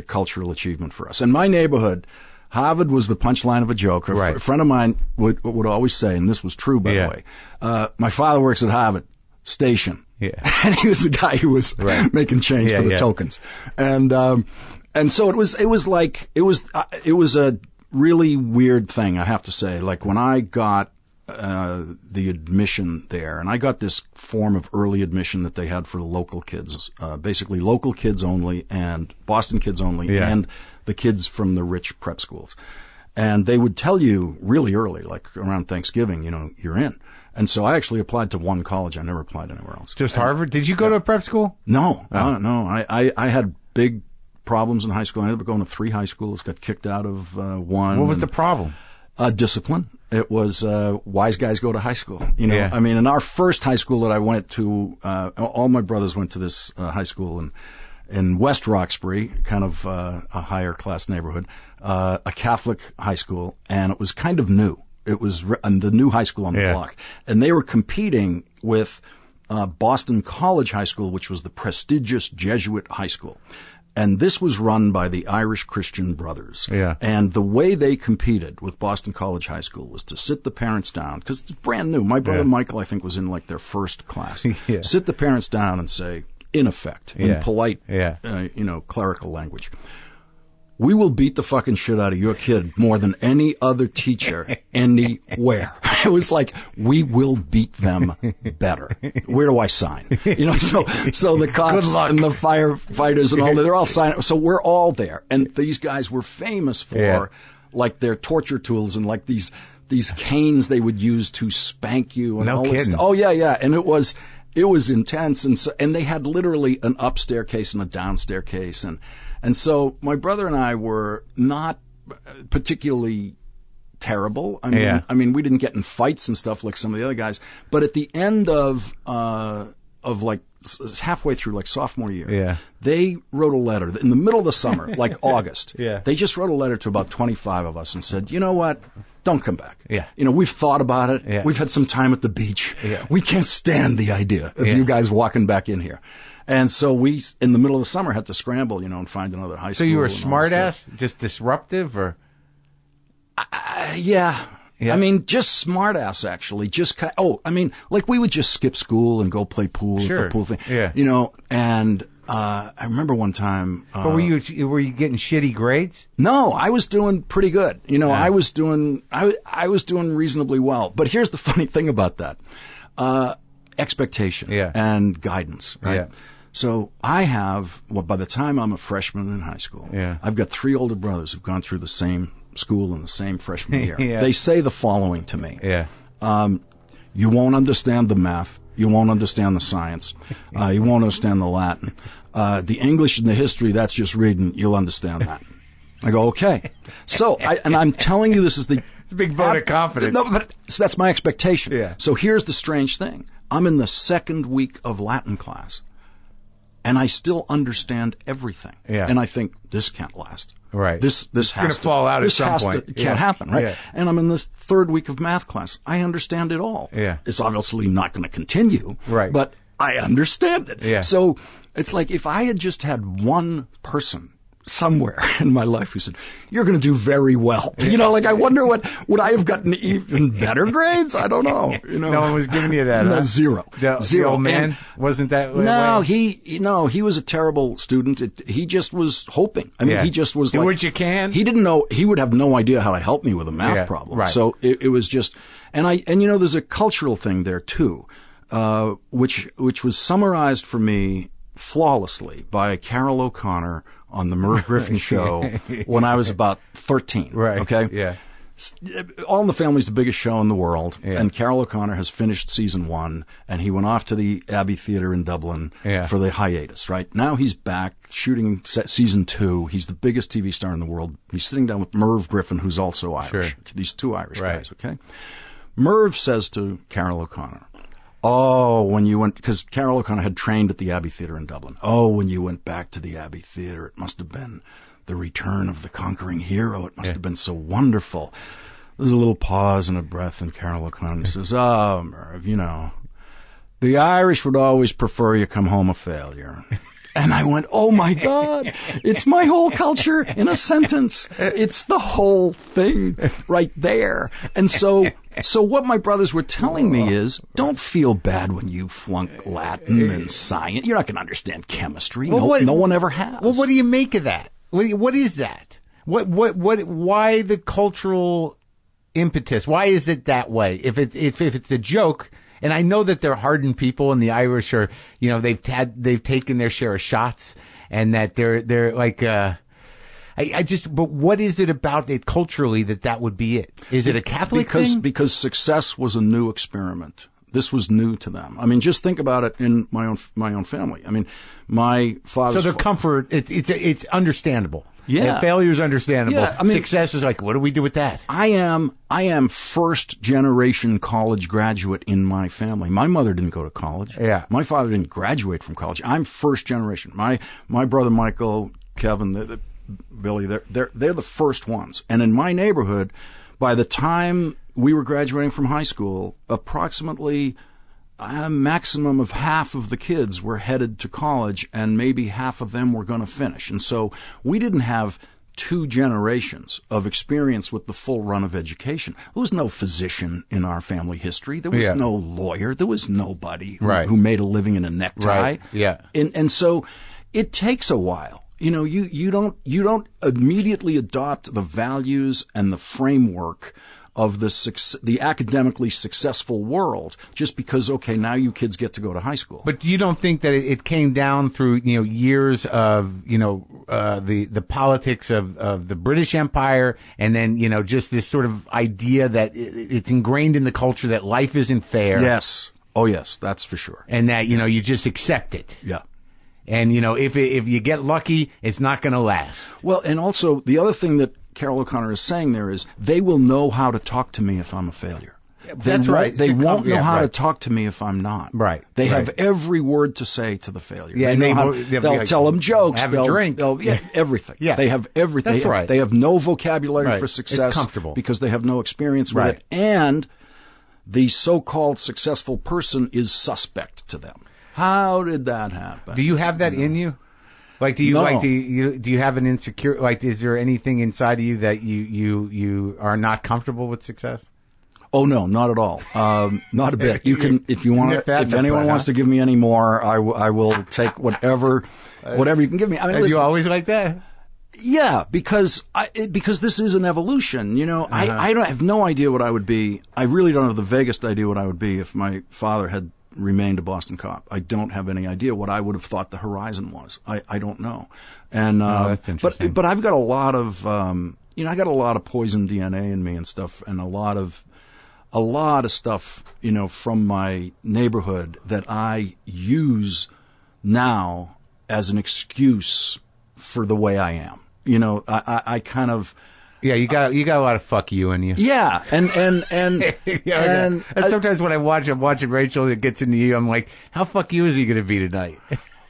cultural achievement for us. In my neighborhood, Harvard was the punchline of a joke. Right. A friend of mine would always say, and this was true, by the way, my father works at Harvard Station. Yeah. And he was the guy who was making change for the tokens. And so it was a really weird thing, I have to say. Like when I got the admission there, and I got this form of early admission that they had for the local kids, basically local kids only and Boston kids only, and the kids from the rich prep schools. And they would tell you really early, like around Thanksgiving, you know, you're in. And so I actually applied to one college. I never applied anywhere else. Just Harvard? Did you go to a prep school? No, no. I had big problems in high school. I ended up going to 3 high schools, got kicked out of one. What was the problem? Discipline. It was wise guys go to high school. You know, I mean, in our first high school that I went to, all my brothers went to this high school in West Roxbury, kind of a higher class neighborhood, a Catholic high school, and it was kind of new. It was the new high school on the block, and they were competing with Boston College High School, which was the prestigious Jesuit high school. And this was run by the Irish Christian Brothers. Yeah. And the way they competed with Boston College High School was to sit the parents down, because it's brand new. My brother Michael, I think, was in like their first class. Sit the parents down and say, in effect, in polite, clerical language, we will beat the fucking shit out of your kid more than any other teacher anywhere. It was like, we will beat them better. Where do I sign? You know, so the cops and the firefighters and all that, they're all signing. So we're all there. And these guys were famous for like their torture tools and like these canes they would use to spank you and all this stuff. Oh yeah. And it was intense. And they had literally an up staircase and a down staircase. And so my brother and I were not particularly terrible. I mean, we didn't get in fights and stuff like some of the other guys. But at the end of like halfway through, like sophomore year, they wrote a letter in the middle of the summer, like August. They just wrote a letter to about 25 of us and said, you know what? Don't come back. You know, we've thought about it. We've had some time at the beach. We can't stand the idea of you guys walking back in here. And so we, in the middle of the summer, had to scramble, you know, and find another high school. So you were a smart ass, just disruptive, or? Yeah. I mean, just smart ass, actually. Just I mean, like we would just skip school and go play pool at the pool thing. You know, and I remember one time. But were you getting shitty grades? No, I was doing pretty good. You know, I was doing reasonably well. But here's the funny thing about that: expectation and guidance. Right. So I have, by the time I'm a freshman in high school, I've got 3 older brothers who've gone through the same school in the same freshman year. They say the following to me. You won't understand the math. You won't understand the science. You won't understand the Latin. The English and the history, that's just reading. You'll understand that. I go, okay. So, I'm telling you, this is the... It's a big vote of confidence. No, but so that's my expectation. So here's the strange thing. I'm in the 2nd week of Latin class, and I still understand everything. And I think, this can't last. Right. This it's going to fall out at some point. It can't happen, right? And I'm in this 3rd week of math class. I understand it all. It's obviously not going to continue. Right. But I understand it. So it's like if I had just had one person somewhere in my life who said, you're going to do very well. You know, like I wonder would I have gotten even better grades? I don't know. You know, no one was giving you that. No, zero. The old man wasn't that way? No, he was a terrible student. He just was hoping. I mean, he just was like, what you can. He didn't know, he would have no idea how to help me with a math problem. Right. So it was just, and you know, there's a cultural thing there too, which was summarized for me flawlessly by Carol O'Connor on the Merv Griffin show when I was about 13. Right. Okay. All in the Family is the biggest show in the world, and Carroll O'Connor has finished season 1, and he went off to the Abbey Theatre in Dublin for the hiatus, right? Now he's back shooting season 2. He's the biggest TV star in the world. He's sitting down with Merv Griffin, who's also Irish. Sure. These 2 Irish guys, okay? Merv says to Carroll O'Connor, oh, when you went, because Carroll O'Connor had trained at the Abbey Theatre in Dublin. Oh, when you went back to the Abbey Theatre, it must have been the return of the conquering hero. It must have been so wonderful. There's a little pause and a breath, and Carroll O'Connor says, oh, Merv, you know, the Irish would always prefer you come home a failure. And I went, oh my God, it's my whole culture in a sentence. It's the whole thing right there. And so what my brothers were telling me is, don't feel bad when you flunk Latin and science. You're not going to understand chemistry. Well, no one ever has. Well, what do you make of that? What is that? Why the cultural impetus? Why is it that way? If it's a joke, and I know that they're hardened people, and the Irish are, you know, they've taken their share of shots, and that they're like, but what is it about it culturally that would be it? Is it a Catholic thing? Because success was a new experiment. This was new to them. I mean, just think about it in my own family. I mean, my father's... So their comfort, it's understandable. Yeah. Failure is understandable. Yeah, I mean, success is like, what do we do with that? I am first generation college graduate in my family. My mother didn't go to college. Yeah. My father didn't graduate from college. I'm first generation. My brother Michael, Kevin, Billy, they're the first ones. And in my neighborhood, by the time we were graduating from high school, approximately a maximum of half of the kids were headed to college, and maybe half of them were going to finish. And so we didn't have 2 generations of experience with the full run of education. There was no physician in our family history. There was no lawyer. There was nobody who made a living in a necktie. Right. Yeah. And so it takes a while. You know, you don't immediately adopt the values and the framework of the academically successful world just because, okay, now you kids get to go to high school. But you don't think that it came down through, you know, years of, you know, the politics of the British Empire, and then, you know, just this sort of idea that it's ingrained in the culture that life isn't fair. Yes. Oh, yes, that's for sure. And that, you know, you just accept it. Yeah. And, you know, if you get lucky, it's not going to last. Well, and also the other thing that Carroll O'Connor is saying there is they will know how to talk to me if I'm a failure. That's right. They won't know how to talk to me if I'm not. Right. They have every word to say to the failure. Yeah, they'll tell them jokes. Have a drink. Everything. Yeah. They have everything. That's right. They have no vocabulary for success. It's comfortable. Because they have no experience with it. And the so-called successful person is suspect to them. How did that happen? Do you have that in you? Like, do you do you have an insecure? Like, is there anything inside of you that you are not comfortable with success? Oh no, not at all. Not a bit. You can, if you want. If anyone wants to give me any more, I will take whatever you can give me. I mean, you always like that? Yeah, because this is an evolution. You know, I have no idea what I would be. I really don't have the vaguest idea what I would be if my father had remained a Boston cop. I don't have any idea what I would have thought the horizon was. I don't know. And that's interesting. But I've got a lot of I got a lot of poison DNA in me and stuff, and a lot of stuff, you know, from my neighborhood that I use now as an excuse for the way I am. You know, I kind of. Yeah, you got a lot of fuck you in you. Yeah, and and sometimes when I'm watching Rachel that gets into you, I'm like, how fuck you is he going to be tonight?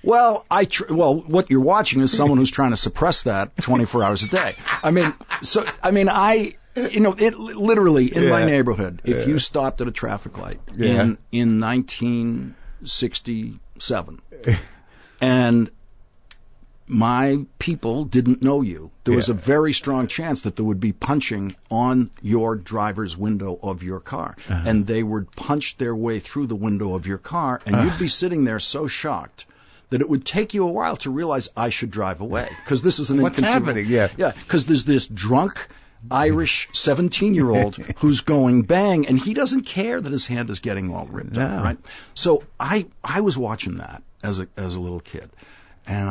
Well, what you're watching is someone who's trying to suppress that 24 hours a day. It literally in my neighborhood, if you stopped at a traffic light in 1967, and my people didn't know you, there was a very strong chance that there would be punching on your driver's window of your car. And they would punch their way through the window of your car, and you'd be sitting there so shocked that it would take you a while to realize I should drive away. Because this is an inconceivable... What's happening? Yeah. Because there's this drunk Irish 17-year-old who's going bang, and he doesn't care that his hand is getting all ripped up, right? So I was watching that as a little kid. And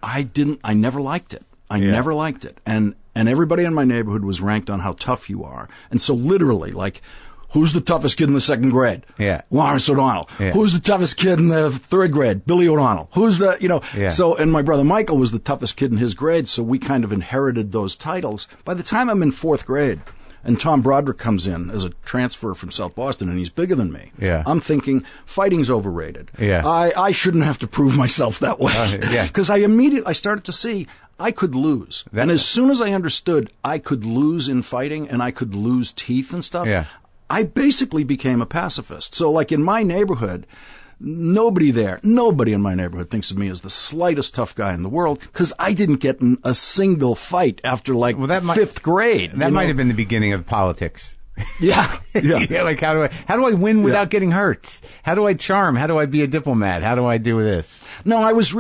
I never liked it. I never liked it. And and everybody in my neighborhood was ranked on how tough you are. And so literally, like, who's the toughest kid in the second grade? Yeah. Lawrence O'Donnell. Yeah. Who's the toughest kid in the third grade? Billy O'Donnell. Who's the, Yeah. So, and my brother Michael was the toughest kid in his grade, so we kind of inherited those titles. By the time I'm in fourth grade, and Tom Broderick comes in as a transfer from South Boston, and he's bigger than me. Yeah. I'm thinking, fighting's overrated. Yeah. I shouldn't have to prove myself that way. Yeah. Because I started to see I could lose. And as soon as I understood I could lose in fighting and I could lose teeth and stuff, yeah. I basically became a pacifist. So like in my neighborhood, nobody in my neighborhood thinks of me as the slightest tough guy in the world because I didn't get in a single fight after fifth grade. That might have been the beginning of politics. Yeah. Yeah. Like how do I win without getting hurt? How do I charm? How do I be a diplomat? How do I do this? No, I was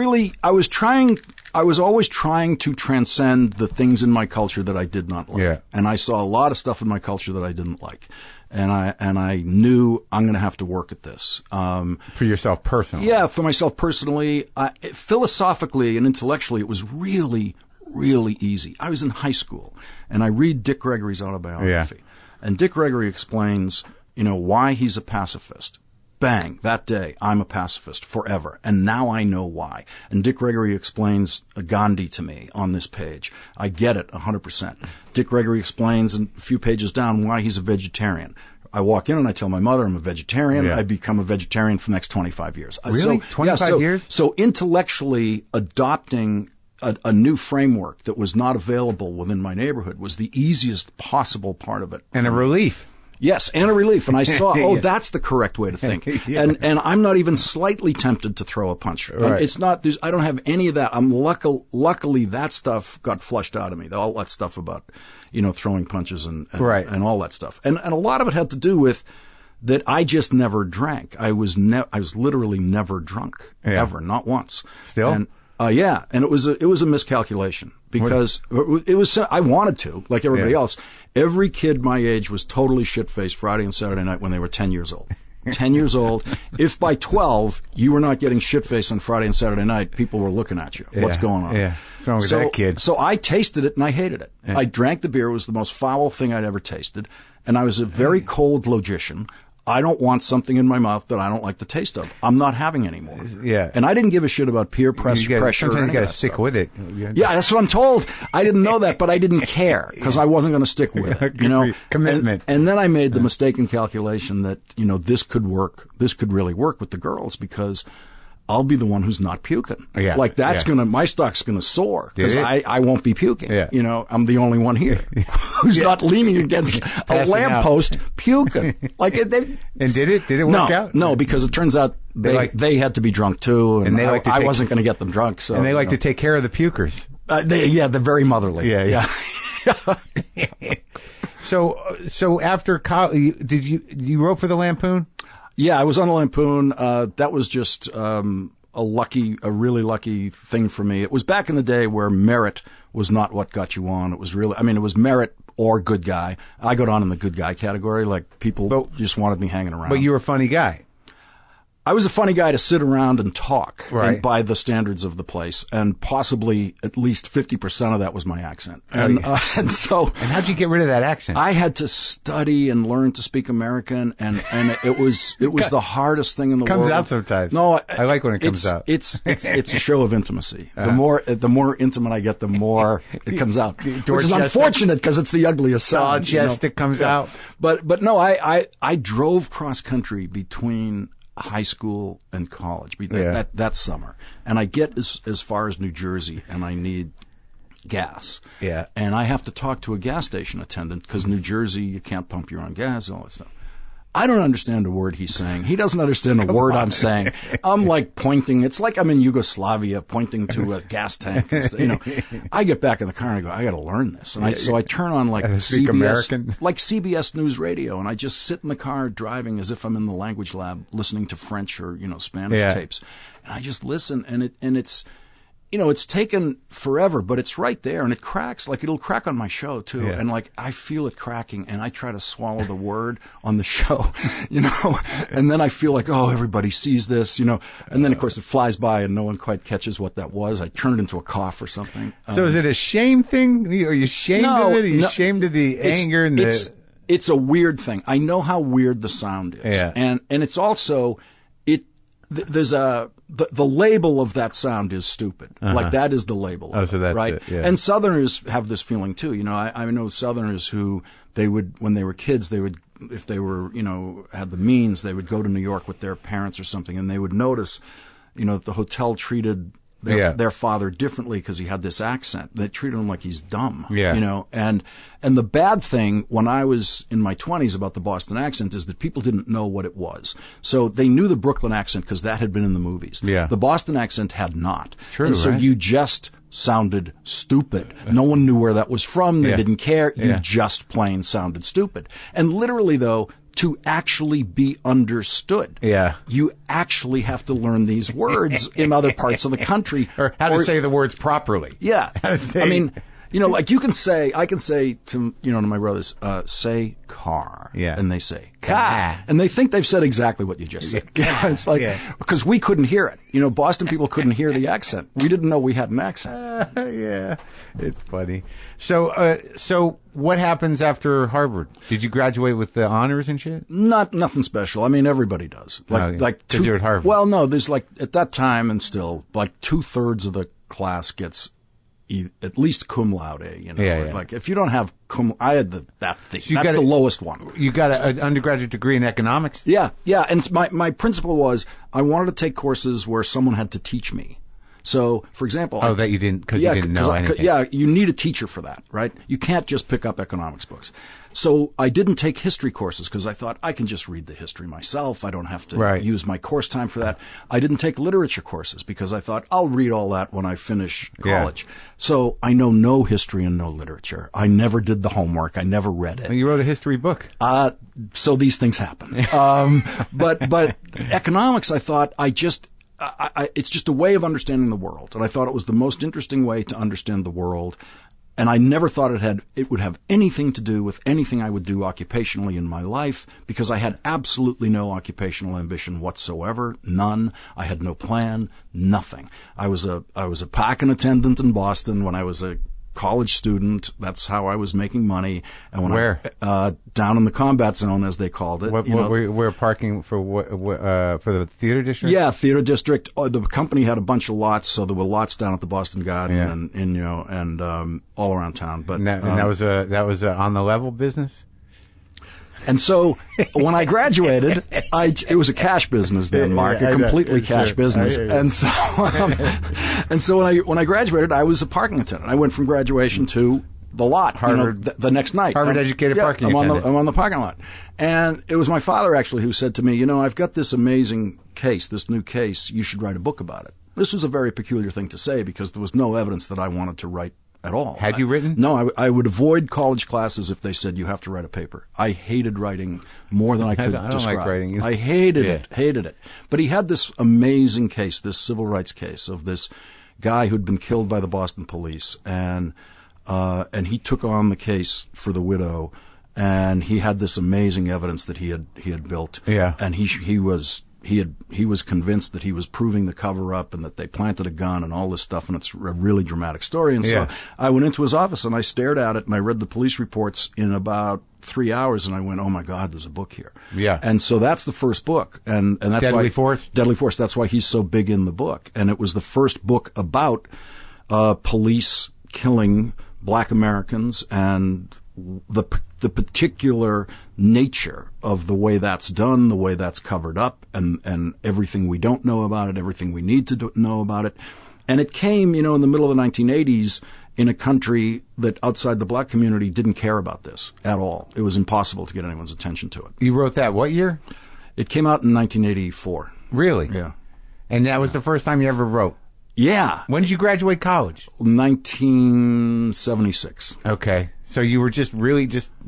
always trying to transcend the things in my culture that I did not like. Yeah. And I saw a lot of stuff in my culture that I didn't like. And I knew I'm going to have to work at this. For yourself personally? Yeah, for myself personally. Philosophically and intellectually, it was really, really easy. I was in high school, and I read Dick Gregory's autobiography. Yeah. And Dick Gregory explains, why he's a pacifist. Bang, that day, I'm a pacifist forever. And now I know why. And Dick Gregory explains Gandhi to me on this page. I get it 100%. Dick Gregory explains a few pages down why he's a vegetarian. I walk in and I tell my mother I'm a vegetarian. Yeah. I become a vegetarian for the next 25 years. Really? 25 years? So intellectually adopting a new framework that was not available within my neighborhood was the easiest possible part of it. And a relief. Yes, and a relief. And I saw, Yeah. that's the correct way to think. Yeah. And I'm not even slightly tempted to throw a punch. Right. It's not, I don't have any of that. Luckily that stuff got flushed out of me. All that stuff about, throwing punches and Right. and all that stuff. And a lot of it had to do with that I just never drank. I was literally never drunk. Yeah. Ever. Not once. Still? And, yeah. And it was a miscalculation because it was, I wanted to, like everybody else. Every kid my age was totally shit-faced Friday and Saturday night when they were 10 years old. 10 years old. If by 12 you were not getting shit-faced on Friday and Saturday night, people were looking at you. Yeah. What's going on? Yeah. What's wrong with that kid? So I tasted it and I hated it. Yeah. I drank the beer. It was the most foul thing I'd ever tasted. And I was a very cold logician. I don't want something in my mouth that I don't like the taste of. I'm not having any more. Yeah. And I didn't give a shit about peer pressure. Sometimes you got to stick with it. Yeah, that's what I'm told. I didn't know that, but I didn't care because I wasn't going to stick with it. Commitment. And then I made the mistaken calculation that, this could work. This could really work with the girls because I'll be the one who's not puking. Yeah. Like my stock's gonna soar because I won't be puking. Yeah. I'm the only one here who's not leaning against a lamppost puking. Like and did it work out? No, because it turns out they had to be drunk too, and I wasn't going to get them drunk. So and they like to take care of the pukers. They're very motherly. Yeah. So after college, did you wrote for the Lampoon? Yeah, I was on the Lampoon. That was just a really lucky thing for me. It was back in the day where merit was not what got you on. It was it was merit or good guy. I got on in the good guy category. Like people just wanted me hanging around. But you were a funny guy. I was a funny guy to sit around and talk right. by the standards of the place, and possibly at least 50% of that was my accent. And how'd you get rid of that accent? I had to study and learn to speak American, and it was the hardest thing in the world. It comes out sometimes. No, I like when it comes out. It's a show of intimacy. The more intimate I get, the more it comes out. Which is unfortunate because it's the ugliest sound. It comes out. But no, I drove cross country between high school and college that summer, and I get as far as New Jersey, and I need gas. Yeah, and I have to talk to a gas station attendant because New Jersey, you can't pump your own gas and all that stuff. I don't understand a word he's saying. He doesn't understand a word I'm saying. I'm like pointing. It's like I'm in Yugoslavia pointing to a gas tank. I get back in the car and I go, I got to learn this. And so I turn on like CBS News Radio, and I just sit in the car driving as if I'm in the language lab listening to French or Spanish tapes, and I just listen. And it's taken forever, but it's right there, and it cracks. Like, it'll crack on my show, too. Yeah. And, like, I feel it cracking, and I try to swallow the word on the show, and then I feel like, oh, everybody sees this, and then, of course, it flies by, and no one quite catches what that was. I turn it into a cough or something. So is it a shame thing? Are you ashamed of it? Are you ashamed of the anger and the... It's a weird thing. I know how weird the sound is. Yeah. And it's also, there's the label of that sound is stupid. Like, that is the label. Oh, so that's right? it, yeah. And Southerners have this feeling too. I know Southerners who they would, when they were kids, they would, if they were, had the means, they would go to New York with their parents or something, and they would notice, that the hotel treated their father differently because he had this accent. They treated him like he's dumb. Yeah. And the bad thing when I was in my 20s about the Boston accent is that people didn't know what it was. So they knew the Brooklyn accent because that had been in the movies. Yeah. The Boston accent had not. It's true, and so right? you just sounded stupid. No one knew where that was from. They didn't care. You just plain sounded stupid. And literally, though, to actually be understood, you actually have to learn these words in other parts of the country. Or how to say the words properly. Yeah. I mean, like I can say to, to my brothers, say car. Yeah. And they say car. And they think they've said exactly what you just said. It's like, because we couldn't hear it. Boston people couldn't hear the accent. We didn't know we had an accent. Yeah. It's funny. So what happens after Harvard? Did you graduate with the honors and shit? Nothing special. I mean, everybody does. Because you're at Harvard. Well, no, there's at that time and still, 2/3 of the class gets at least cum laude, Like, if you don't have I had that thing. So that's the lowest one. You got an undergraduate degree in economics? Yeah. And my principle was I wanted to take courses where someone had to teach me. So, for example... that you didn't, because you didn't know anything. Yeah, you need a teacher for that, right? You can't just pick up economics books. So I didn't take history courses because I thought I can just read the history myself. I don't have to use my course time for that. I didn't take literature courses because I thought I'll read all that when I finish college. Yeah. So I know no history and no literature. I never did the homework. I never read it. Well, you wrote a history book. So these things happen. But economics, I thought it's just a way of understanding the world. And I thought it was the most interesting way to understand the world. And I never thought it would have anything to do with anything I would do occupationally in my life, because I had absolutely no occupational ambition whatsoever. None. I had no plan. Nothing. I was a parking attendant in Boston when I was a college student. That's how I was making money. And when Where? Down in the combat zone, as they called it. We're parking for the theater district? Yeah, theater district. The company had a bunch of lots, so there were lots down at the Boston Garden and all around town. But that was a on the level business. And so when I graduated, it was a cash business then, Mark, a completely cash business. And so when I graduated, I was a parking attendant. I went from graduation to the lot, Harvard, the next night. Harvard educated parking attendant. I'm on the parking lot. And it was my father actually who said to me, I've got this amazing case, this new case, you should write a book about it. This was a very peculiar thing to say because there was no evidence that I wanted to write at all. Had you written? No, I would avoid college classes if they said you have to write a paper. I hated writing more than I could describe. I don't like writing either. I hated it. But he had this amazing case, this civil rights case of this guy who'd been killed by the Boston police, and he took on the case for the widow, and he had this amazing evidence that he had built. Yeah. And he was convinced that he was proving the cover up and that they planted a gun and all this stuff, and it's a really dramatic story. And so I went into his office and I stared at it and I read the police reports in about 3 hours and I went, oh my God, there's a book here. Yeah. And so that's the first book. And that's Deadly Force? Deadly Force. That's why he's so big in the book. And it was the first book about police killing black Americans and the particular nature of the way that's done, the way that's covered up, and everything we don't know about it, everything we need to know about it. And it came, in the middle of the 1980s in a country that outside the black community didn't care about this at all. It was impossible to get anyone's attention to it. You wrote that what year? It came out in 1984. Really? Yeah. And that was the first time you ever wrote? Yeah. When did you graduate college? 1976. Okay. So you were just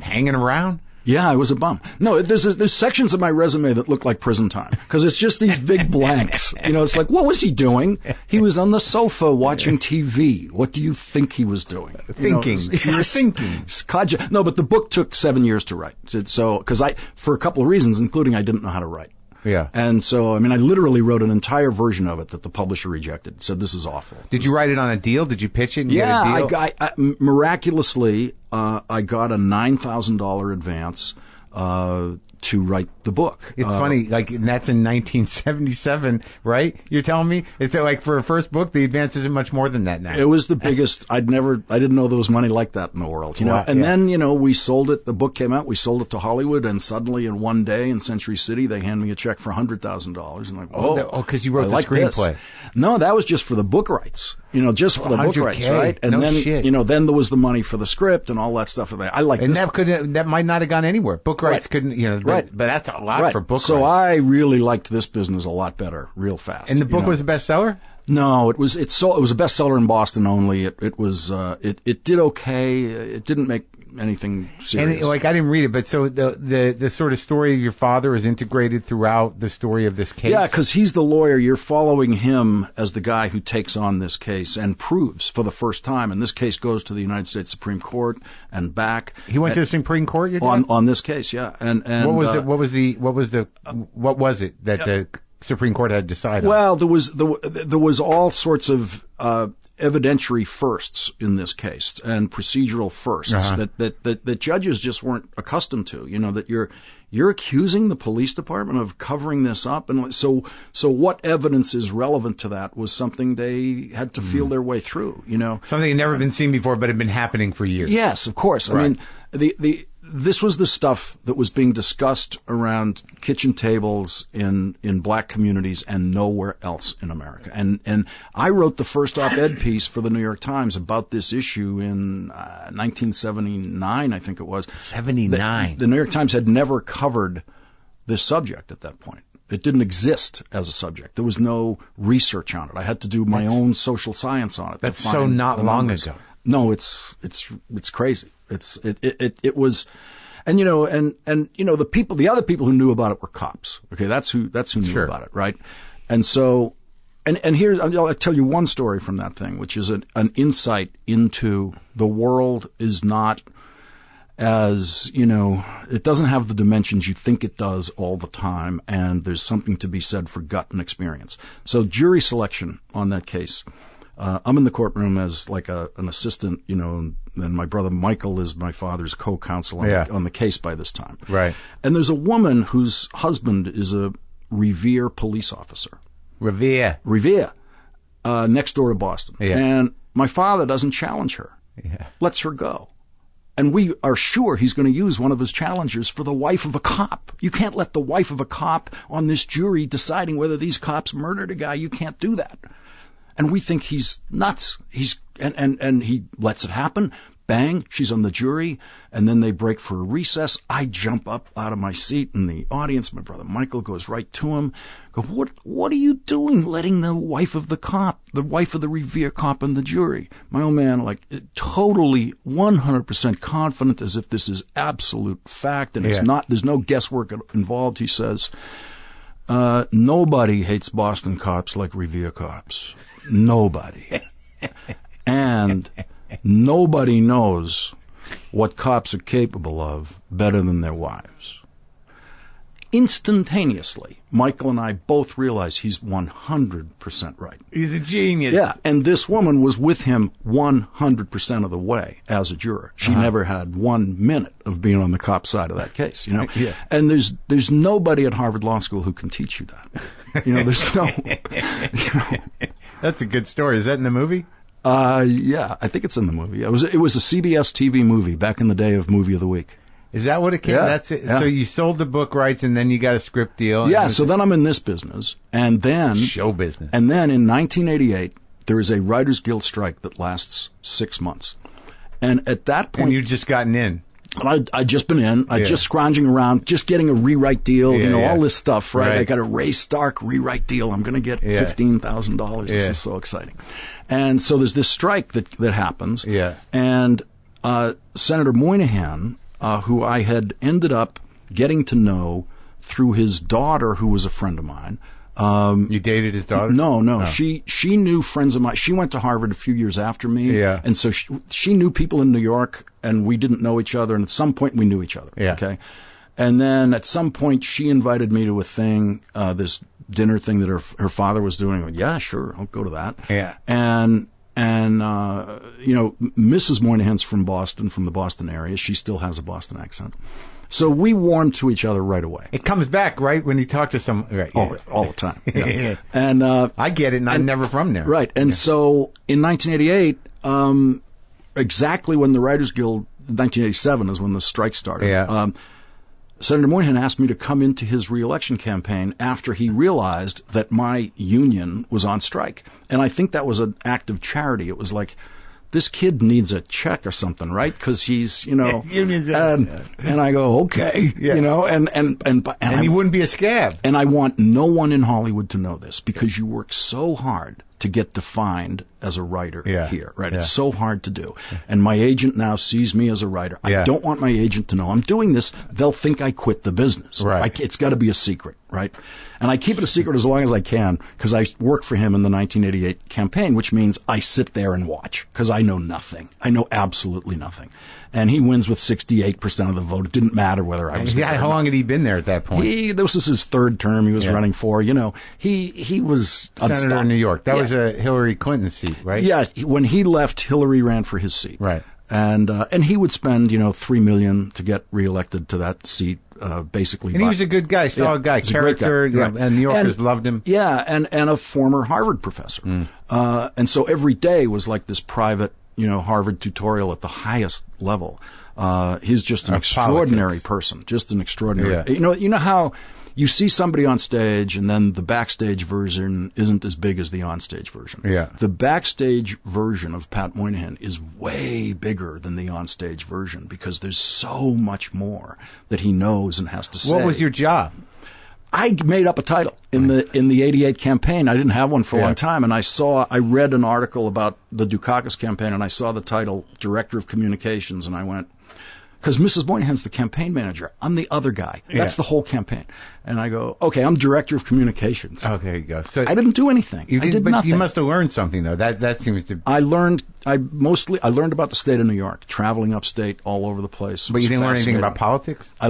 hanging around? Yeah, I was a bum. No, there's sections of my resume that look like prison time because it's just these big blanks. It's like, what was he doing? He was on the sofa watching TV. What do you think he was doing? Thinking. You were thinking. No, but the book took 7 years to write. So, because for a couple of reasons, including I didn't know how to write. Yeah. And so, I literally wrote an entire version of it that the publisher rejected. Said, this is awful. Did you write it on a deal? Did you pitch it and get a deal? I miraculously, I got a $9,000 advance to write the book. It's funny, and that's in 1977, right? You're telling me? It's like for a first book, the advance isn't much more than that now. It was the biggest. I didn't know there was money like that in the world, Wow, And then, we sold it. The book came out. We sold it to Hollywood, and suddenly in one day in Century City, they hand me a check for $100,000. And because you wrote the screenplay. No, that was just for the book rights. Just for the book rights, right? And then there was the money for the script and all that stuff. I like and that might not have gone anywhere. Book rights couldn't, right. But that's a lot for book rights. So I really liked this business a lot better, real fast. And the book was a bestseller? No, it was a bestseller in Boston only. It did okay. It didn't make anything serious. And I didn't read it, but so the sort of story of your father is integrated throughout the story of this case? Yeah, because he's the lawyer. You're following him as the guy who takes on this case and proves for the first time. And this case goes to the United States Supreme Court and back. He went to the Supreme Court, your dad? On this case, yeah. And what was it that the Supreme Court had decided? Well, there was all sorts of evidentiary firsts in this case and procedural firsts that judges just weren't accustomed to. That you're accusing the police department of covering this up, and so what evidence is relevant to that was something they had to feel their way through. Something had never been seen before, but had been happening for years. Yes, of course. Right. This was the stuff that was being discussed around kitchen tables in black communities and nowhere else in America. And I wrote the first op-ed piece for the New York Times about this issue in 1979, I think it was. 79. The New York Times had never covered this subject at that point. It didn't exist as a subject. There was no research on it. I had to do my own social science on it. That's so not long ago. No, it's crazy. It was, and the other people who knew about it were cops. Okay, that's who knew about it, right? And so, and here's, I'll tell you one story from that thing, which is an insight into the world is not as, it doesn't have the dimensions you think it does all the time, and there's something to be said for gut and experience. So jury selection on that case. I'm in the courtroom as like an assistant, and my brother Michael is my father's co-counsel on the case by this time. Right. And there's a woman whose husband is a Revere police officer. Revere, next door to Boston. Yeah. And my father doesn't challenge her. Yeah. Lets her go. And we are sure he's going to use one of his challengers for the wife of a cop. You can't let the wife of a cop on this jury deciding whether these cops murdered a guy. You can't do that. And we think he's nuts. And he lets it happen. Bang, she's on the jury, and then they break for a recess. I jump up out of my seat in the audience. My brother Michael goes right to him. Go, what are you doing letting the wife of the cop, the wife of the Revere cop in the jury? My old man, totally 100% confident as if this is absolute fact and it's not, there's no guesswork involved. He says, nobody hates Boston cops like Revere cops. Nobody. And nobody knows what cops are capable of better than their wives. Instantaneously, Michael and I both realize he's 100% right. He's a genius. Yeah, and this woman was with him 100% of the way as a juror. She never had 1 minute of being on the cop side of that case, Yeah. And there's nobody at Harvard Law School who can teach you that. There's no. That's a good story. Is that in the movie? Yeah, I think it's in the movie. It was a CBS TV movie back in the day of Movie of the Week. Is that what it came? Yeah, That's it. yeah. So you sold the book rights, and then you got a script deal. Yeah. So then I'm in this business, and then show business, and then in 1988 there is a Writers Guild strike that lasts 6 months, and at that point, and you'd just gotten in. I'd just been in. I'd just scrounging around, just getting a rewrite deal, all this stuff, right? I got a Ray Stark rewrite deal. I'm going to get $15,000. This is so exciting. And so there's this strike that happens. Yeah. And Senator Moynihan who I had ended up getting to know through his daughter, who was a friend of mine. You dated his daughter? No. Oh. She knew friends of mine. She went to Harvard a few years after me. Yeah. And so she knew people in New York, and we didn't know each other. And at some point, we knew each other. Yeah. Okay. And then at some point, she invited me to a thing, this dinner thing that her father was doing. I went, yeah, sure, I'll go to that. Yeah. And Mrs. Moynihan's from Boston, from the Boston area. She still has a Boston accent. So we warmed to each other right away. It comes back, right, when you talk to someone. Right, all the time. Yeah. And I get it, and I'm never from there. Right. And so in 1988, exactly when the Writers Guild, 1987 is when the strike started. Yeah. Senator Moynihan asked me to come into his reelection campaign after he realized that my union was on strike. And I think that was an act of charity. It was like, this kid needs a check or something, right? Because he's, and I go, okay, and he wouldn't be a scab. And I want no one in Hollywood to know this, because you work so hard to get defined as a writer here, right? Yeah. It's so hard to do. And my agent now sees me as a writer. I don't want my agent to know I'm doing this. They'll think I quit the business. Right. It's got to be a secret, right? And I keep it a secret as long as I can, because I work for him in the 1988 campaign, which means I sit there and watch, because I know nothing. I know absolutely nothing. And he wins with 68% of the vote. It didn't matter whether I was there. How long had he been there at that point? This was his third term he was running for. He was Senator in New York. That was a Hillary Clinton seat, right? Yeah. When he left, Hillary ran for his seat. Right. And he would spend, $3 million to get reelected to that seat, basically. And he was a good guy, solid guy, character, and New Yorkers loved him. Yeah, and a former Harvard professor. And so every day was like this private, Harvard tutorial at the highest level. He's just an extraordinary person, just an extraordinary. Yeah. You know how you see somebody on stage and then the backstage version isn't as big as the onstage version. Yeah. The backstage version of Pat Moynihan is way bigger than the onstage version, because there's so much more that he knows and has to say. What was your job? I made up a title in the 88 campaign. I didn't have one for a long time, and I read an article about the Dukakis campaign, and I saw the title Director of Communications, and I went, because Mrs. Moynihan's the campaign manager. I'm the other guy. That's the whole campaign. And I go, okay, I'm Director of Communications. Oh, there you go. So I didn't do anything. I did nothing. You must have learned something, though. That seems to. I learned about the state of New York, traveling upstate all over the place. But you didn't learn anything about politics? I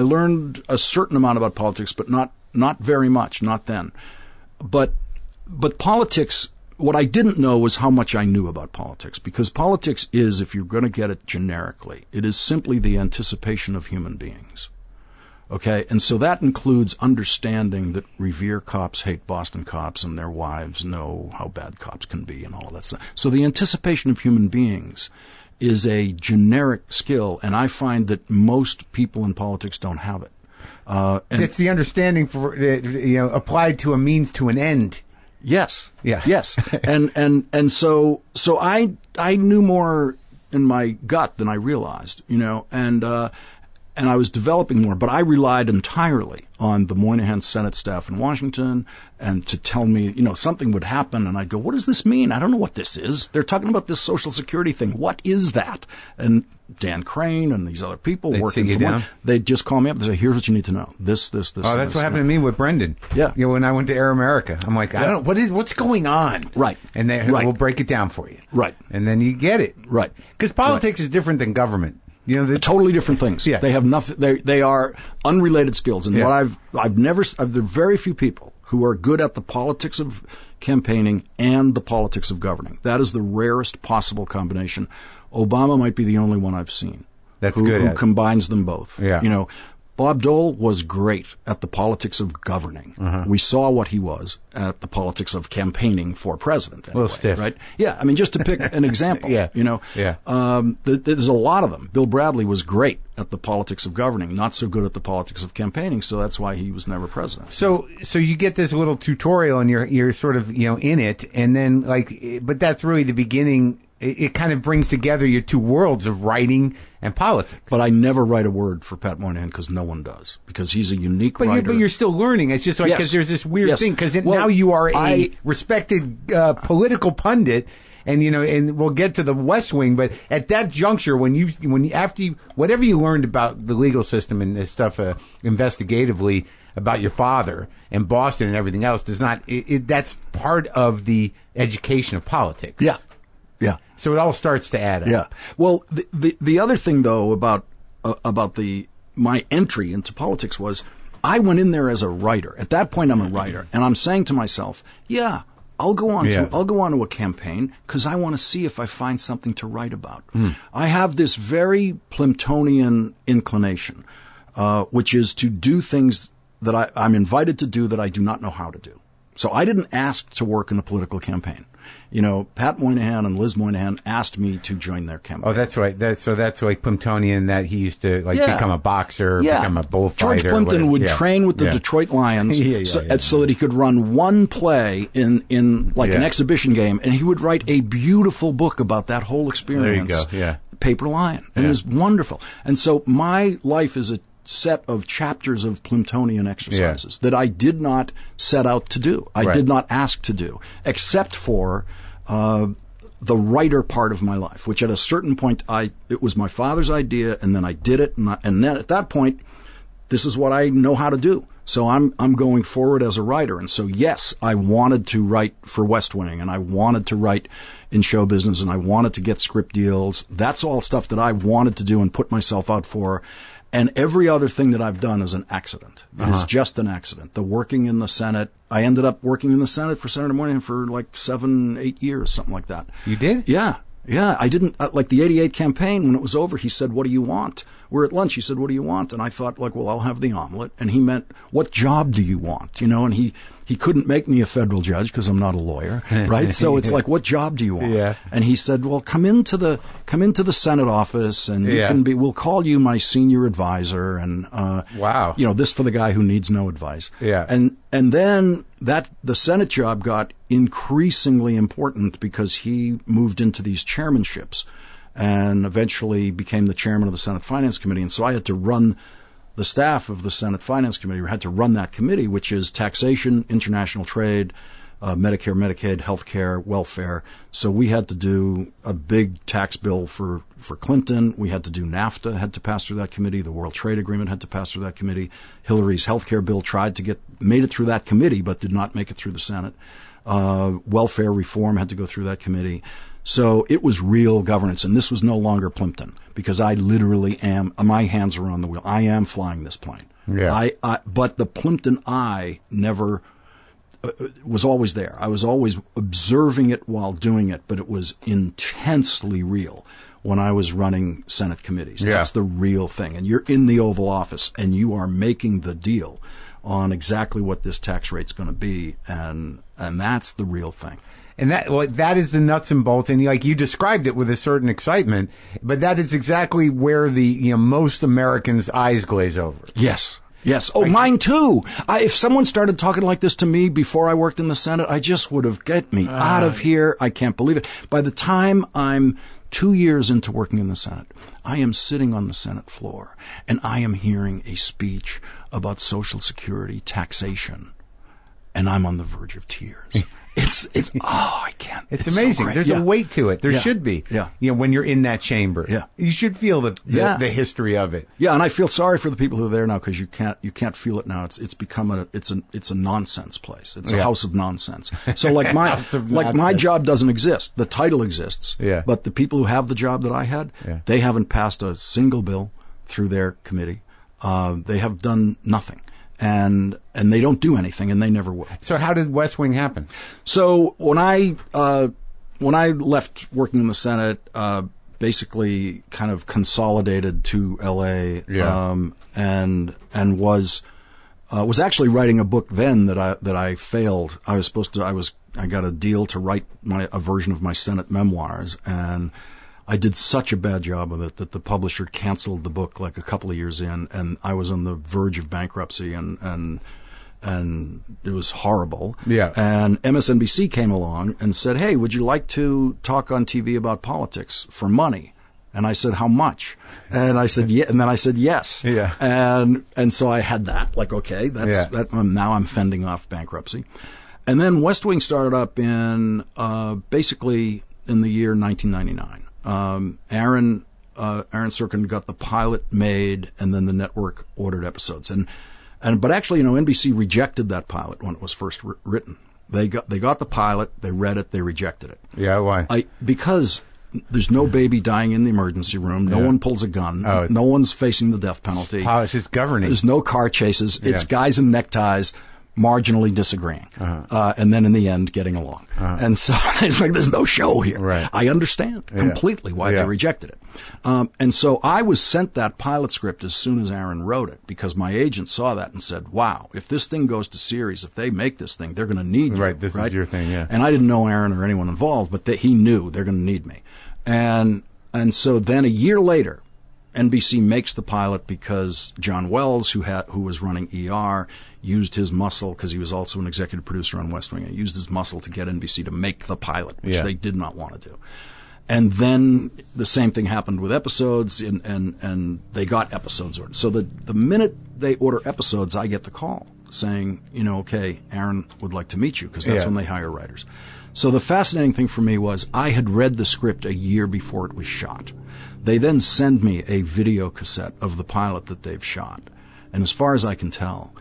learned a certain amount about politics, but not very much, not then. But politics, what I didn't know was how much I knew about politics, because politics is, if you're going to get it generically, it is simply the anticipation of human beings. Okay? And so that includes understanding that Revere cops hate Boston cops and their wives know how bad cops can be and all that stuff. So the anticipation of human beings is a generic skill, and I find that most people in politics don't have it. And it's the understanding for applied to a means to an end. Yes. Yeah. Yes. And so I knew more in my gut than I realized, and I was developing more, but I relied entirely on the Moynihan Senate staff in Washington, and to tell me, something would happen, and I'd go, what does this mean? I don't know what this is. They're talking about this Social Security thing. What is that? And Dan Crane and these other people working for me, they'd just call me up and say, here's what you need to know. This. Oh, that's what happened to me with Brendan. Yeah. When I went to Air America, I'm like, I don't know, what's going on? Right. And we'll break it down for you. Right. And then you get it. Right. Because politics is different than government. They're totally different things. Yeah. They have nothing. They are unrelated skills. And what there are very few people who are good at the politics of campaigning and the politics of governing. That is the rarest possible combination. Obama might be the only one I've seen who combines them both. Yeah. Bob Dole was great at the politics of governing. We saw what he was at the politics of campaigning for president. Anyway, a little stiff. Right? Yeah. I mean, just to pick an example. There's a lot of them. Bill Bradley was great at the politics of governing, not so good at the politics of campaigning, so that's why he was never president. So you get this little tutorial and you're sort of, in it, and then but that's really the beginning. It kind of brings together your two worlds of writing and politics. But I never write a word for Pat Moynihan, because no one does, because he's a unique writer. But you're still learning. It's just because there's this weird thing, because now you are a respected political pundit, And and we'll get to the West Wing, but at that juncture, whatever you learned about the legal system and this stuff investigatively about your father and Boston and everything else that's part of the education of politics. Yeah. Yeah. So it all starts to add up. Yeah. Well, the other thing though about my entry into politics was I went in there as a writer. At that point, I'm a writer, and I'm saying to myself, yeah, I'll go on to a campaign because I want to see if I find something to write about. I have this very Plimptonian inclination, which is to do things that I'm invited to do that I do not know how to do. So I didn't ask to work in a political campaign. Pat Moynihan and Liz Moynihan asked me to join their campaign. Oh, that's right. That's like Plimptonian, that he used to become a boxer, become a bullfighter. George Plimpton would train with the Detroit Lions so that he could run one play in an exhibition game, and he would write a beautiful book about that whole experience. There you go. Yeah. Paper Lion. And it was wonderful. And so my life is a set of chapters of Plimptonian exercises that I did not set out to do. I did not ask to do, except for the writer part of my life, which at a certain point it was my father's idea, and then I did it, and then at that point, this is what I know how to do. So I'm going forward as a writer, and so yes, I wanted to write for West Wing, and I wanted to write in show business, and I wanted to get script deals. That's all stuff that I wanted to do and put myself out for. And every other thing that I've done is an accident. It is just an accident. The working in the Senate, I ended up working in the Senate for Senator Moynihan for like 7-8 years, something like that. You did? Yeah. Yeah. I didn't, like the 88 campaign, when it was over, he said, "What do you want?" We're at lunch. He said, "What do you want?" And I thought, well, I'll have the omelet. And he meant, "What job do you want?" And he couldn't make me a federal judge because I'm not a lawyer, right? So it's like, "What job do you want?" Yeah. And he said, "Well, come into the Senate office, and we'll call you my senior advisor." And wow, this for the guy who needs no advice. Yeah. And then the Senate job got increasingly important because he moved into these chairmanships, and eventually became the chairman of the Senate Finance Committee. And so I had to run the staff of the Senate Finance Committee, had to run that committee, which is taxation, international trade, Medicare, Medicaid, healthcare, welfare. So we had to do a big tax bill for Clinton. We had to do NAFTA, had to pass through that committee. The World Trade Agreement had to pass through that committee. Hillary's healthcare bill made it through that committee, but did not make it through the Senate. Welfare reform had to go through that committee. So it was real governance, and this was no longer Plimpton, because I literally my hands are on the wheel. I am flying this plane. Yeah. But the Plimpton eye never was always there. I was always observing it while doing it, but it was intensely real when I was running Senate committees. Yeah. That's the real thing. And you're in the Oval Office, and you are making the deal on exactly what this tax rate's going to be, and that's the real thing. And that is the nuts and bolts, and you described it with a certain excitement, but that is exactly where the most Americans' eyes glaze over. Yes. Yes. Oh, mine too. If someone started talking like this to me before I worked in the Senate, I just would have get me out of here. I can't believe it. By the time I'm 2 years into working in the Senate, I am sitting on the Senate floor, and I am hearing a speech about Social Security taxation, and I'm on the verge of tears. I can't. It's amazing. So There's a weight to it. There should be. Yeah. When you're in that chamber. Yeah. You should feel the history of it. Yeah, and I feel sorry for the people who are there now, because you can't feel it now. It's become a nonsense place. It's a house of nonsense. So my job doesn't exist. The title exists. Yeah. But the people who have the job that I had, they haven't passed a single bill through their committee. They have done nothing. And they don't do anything, and they never will. So how did West Wing happen? So when I left working in the Senate, basically kind of consolidated to L.A. And was actually writing a book then that I failed. I got a deal to write a version of my Senate memoirs, and I did such a bad job of it that the publisher canceled the book like a couple of years in, and I was on the verge of bankruptcy, and it was horrible. Yeah. And MSNBC came along and said, "Hey, would you like to talk on TV about politics for money?" And I said, "How much?" And I said, "Yeah." And then I said, "Yes." Yeah. And so I had that. Like, okay, that. Now I'm fending off bankruptcy. And then West Wing started up in basically in the year 1999. Aaron Sorkin got the pilot made, and then the network ordered episodes. But actually, NBC rejected that pilot when it was first written. They got the pilot, they read it, they rejected it. Yeah, why? Because there's no baby dying in the emergency room. No one pulls a gun. No one's facing the death penalty. It's just governing. There's no car chases. It's guys in neckties marginally disagreeing, and then in the end getting along. And so it's like there's no show here. Right. I understand completely why they rejected it. And so I was sent that pilot script as soon as Aaron wrote it, because my agent saw that and said, wow, if this thing goes to series, if they make this thing, they're going to need you. Right, this is your thing, yeah. And I didn't know Aaron or anyone involved, but he knew they're going to need me. And so then a year later, NBC makes the pilot because John Wells, who was running ER, used his muscle, because he was also an executive producer on West Wing, and used his muscle to get NBC to make the pilot, which they did not want to do. And then the same thing happened with episodes, and they got episodes ordered. So the minute they order episodes, I get the call saying, okay, Aaron would like to meet you, because that's when they hire writers. So the fascinating thing for me was I had read the script a year before it was shot. They then send me a video cassette of the pilot that they've shot. And as far as I can tell,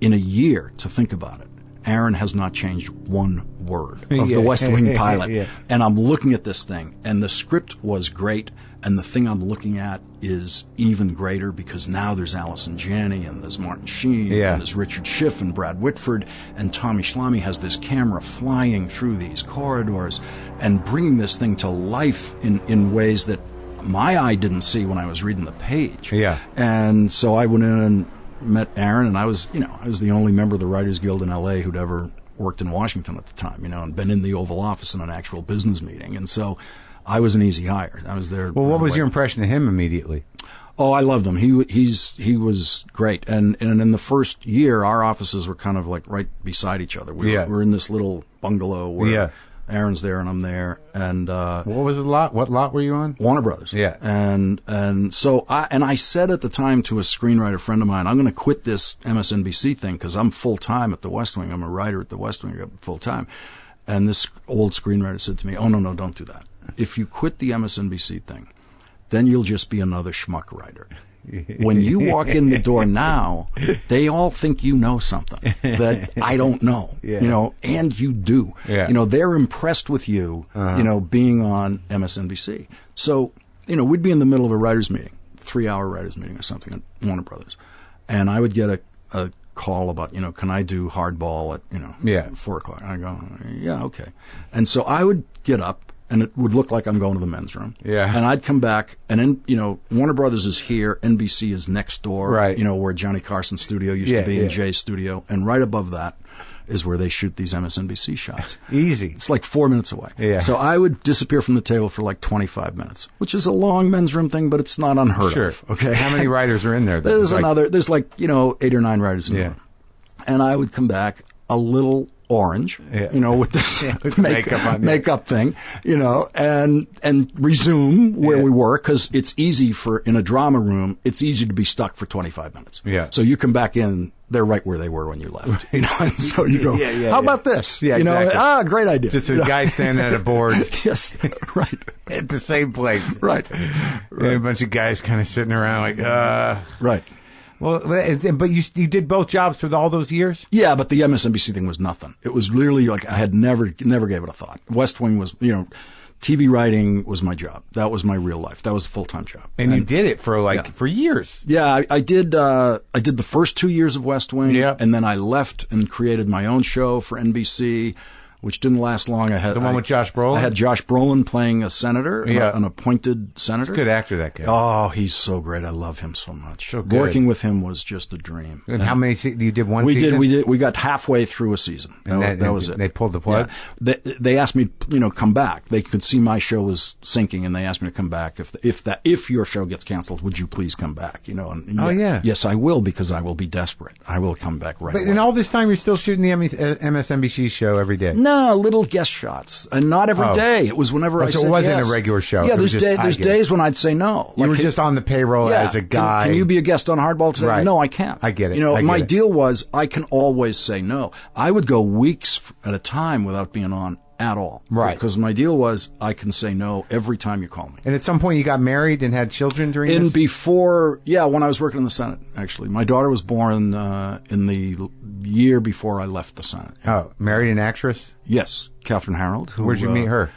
in a year, to think about it, Aaron has not changed one word of the West Wing pilot. And I'm looking at this thing, and the script was great, and the thing I'm looking at is even greater, because now there's Allison Janney, and there's Martin Sheen, and there's Richard Schiff and Brad Whitford, and Tommy Schlamme has this camera flying through these corridors and bringing this thing to life in ways that my eye didn't see when I was reading the page. And so I went in and met Aaron, and I was the only member of the Writers Guild in L.A. who'd ever worked in Washington at the time, and been in the Oval Office in an actual business meeting. And so I was an easy hire. I was there. Well, what was your impression of him immediately? Oh, I loved him. He was great. And in the first year, our offices were kind of like right beside each other. We're in this little bungalow where Aaron's there and I'm there. And what was the lot? What lot were you on? Warner Brothers. Yeah. And so I said at the time to a screenwriter friend of mine, I'm going to quit this MSNBC thing because I'm full time at the West Wing. I'm a writer at the West Wing full time. And this old screenwriter said to me, "Oh no, don't do that. If you quit the MSNBC thing, then you'll just be another schmuck writer. When you walk in the door now, they all think you know something that I don't know, and you do. They're impressed with you, being on MSNBC. So, we'd be in the middle of a writers' meeting, 3-hour writers' meeting or something at Warner Brothers, and I would get a call about, can I do hardball at, 4 o'clock? And I go, yeah, okay. And so I would get up, and it would look like I'm going to the men's room. Yeah. And I'd come back, and then, Warner Brothers is here, NBC is next door, right. Where Johnny Carson's studio used to be, and Jay's studio, and right above that is where they shoot these MSNBC shots. Easy. It's like 4 minutes away. Yeah. So I would disappear from the table for like 25 minutes, which is a long men's room thing, but it's not unheard of. Okay. How many writers are in there? There's 8 or 9 writers in the room. And I would come back a little orange, with this makeup thing, and resume where we were, because it's easy in a drama room, it's easy to be stuck for 25 minutes. Yeah. So you come back in, they're right where they were when you left, and so you go, how about this? Yeah, exactly. Great idea. Just a guy standing at a board. Yes, right. At the same place. Right. And a bunch of guys kind of sitting around like, Right. Well, but you did both jobs for all those years? Yeah, but the MSNBC thing was nothing. It was literally like I had never gave it a thought. West Wing was, TV writing was my job. That was my real life. That was a full-time job. And you did it for for years. Yeah, I did the first 2 years of West Wing, and then I left and created my own show for NBC, which didn't last long. I had the one with Josh Brolin. I had Josh Brolin playing a senator, an appointed senator. He's a good actor, that guy. Oh, he's so great. I love him so much. So good. Working with him was just a dream. And how many? You did one season? We got halfway through a season. That was it. They pulled the plug. Yeah. They asked me, come back. They could see my show was sinking, and they asked me to come back. If your show gets canceled, would you please come back? Yes, I will, because I will be desperate. I will come back right away. But in all this time, you're still shooting the MSNBC show every day. No, little guest shots, and not every day. It was whenever I said yes. So it wasn't a regular show. Yeah, there's days when I'd say no. You were just on the payroll as a guy. Can you be a guest on Hardball today? Right. No, I can't. I get it. My deal was I can always say no. I would go weeks at a time without being on at all. Right. Because my deal was I can say no every time you call me. And at some point you got married and had children during this? When I was working in the Senate, actually. My daughter was born in the year before I left the Senate. Oh, married an actress? Yes, Catherine Harold. Where'd you meet her?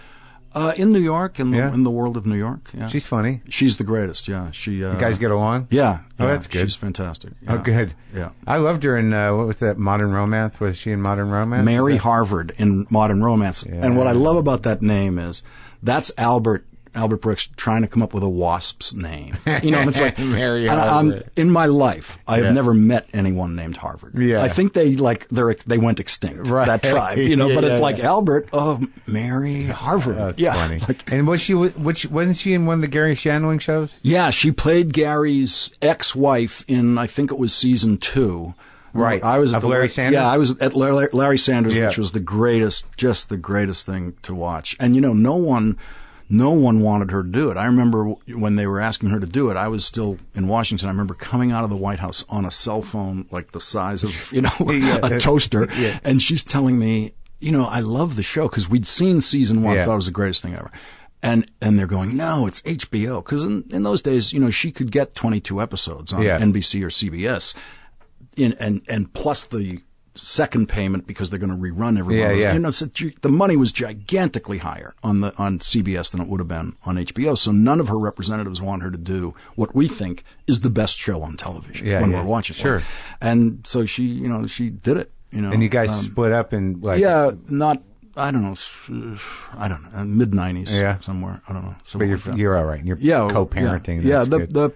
In New York, in the world of New York. Yeah. She's funny. She's the greatest, yeah. You guys get along? Yeah. Oh, that's good. She's fantastic. Yeah. Oh, good. Yeah. I loved her in, what was that, Modern Romance? Was she in Modern Romance? Mary Harvard in Modern Romance. Yeah. And what I love about that name is that's Albert Brooks trying to come up with a wasp's name. It's like Mary Harvard. In my life, I have never met anyone named Harvard. Yeah. I think they went extinct. Right. That tribe. But it's like Albert. Oh, Mary Harvard. That's funny. And wasn't she in one of the Gary Shandling shows? Yeah, she played Gary's ex-wife in I think it was season 2. Right. I was at Larry Sanders? Yeah, I was at Larry Sanders, yeah. which was the greatest thing to watch. And no one wanted her to do it. I remember when they were asking her to do it, I was still in Washington. I remember coming out of the White House on a cell phone like the size of, a toaster. Yeah. And she's telling me, I love the show because we'd seen season 1, thought it was the greatest thing ever. And they're going, no, it's HBO. Because in those days, she could get 22 episodes on NBC or CBS and plus the second payment because they're going to rerun every one of those. So the money was gigantically higher on CBS than it would have been on HBO. So none of her representatives want her to do what we think is the best show on television when we're watching. Sure. And so she did it. And you guys split up and I don't know, mid-90s. Yeah. Somewhere. I don't know. But you're all right. You're co-parenting. Yeah. The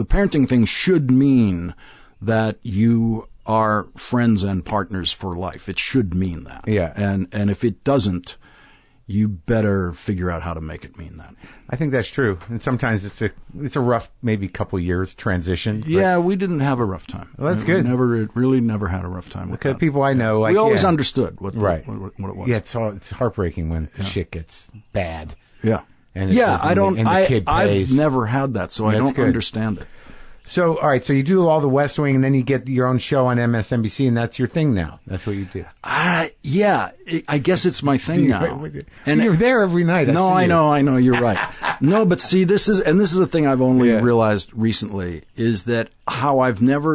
parenting thing should mean that you are friends and partners for life. It should mean that. Yeah. And if it doesn't, you better figure out how to make it mean that. I think that's true. And sometimes it's a rough, maybe couple years transition. Yeah, we didn't have a rough time. Well, that's good. Really never had a rough time with that. People I know, we always understood what it was. Yeah, it's heartbreaking when shit gets bad. Yeah. And I've never had that, so I don't understand it. So, all right, so you do all the West Wing, and then you get your own show on MSNBC, and that's your thing now. That's what you do. Yeah, I guess it's my thing now. And you're there every night. I know, you're right. No, but see, this is a thing I've only realized recently, is that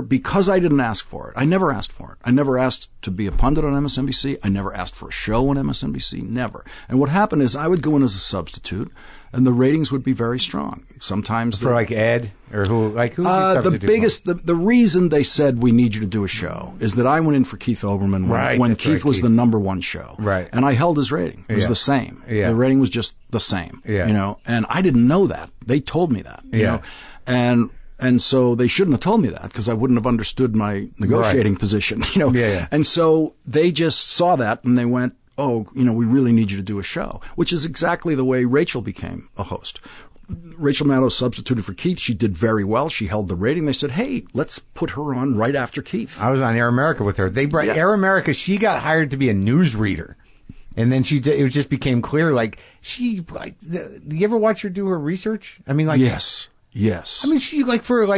because I didn't ask for it. I never asked for it. I never asked to be a pundit on MSNBC. I never asked for a show on MSNBC. Never. And what happened is I would go in as a substitute, and the ratings would be very strong. Sometimes for like Ed or who the reason they said we need you to do a show is that I went in for Keith Olbermann when Keith was the number 1 show. Right. And I held his rating. It was the same. Yeah. The rating was just the same. Yeah. And I didn't know that. They told me that. You know? And so they shouldn't have told me that because I wouldn't have understood my negotiating position. And so they just saw that and they went, oh, we really need you to do a show, which is exactly the way Rachel became a host. Rachel Maddow substituted for Keith. She did very well. She held the rating. They said, hey, let's put her on right after Keith. I was on Air America with her. They brought Air America. She got hired to be a newsreader. And then it just became clear, do you ever watch her do her research? I mean, yes. I mean, she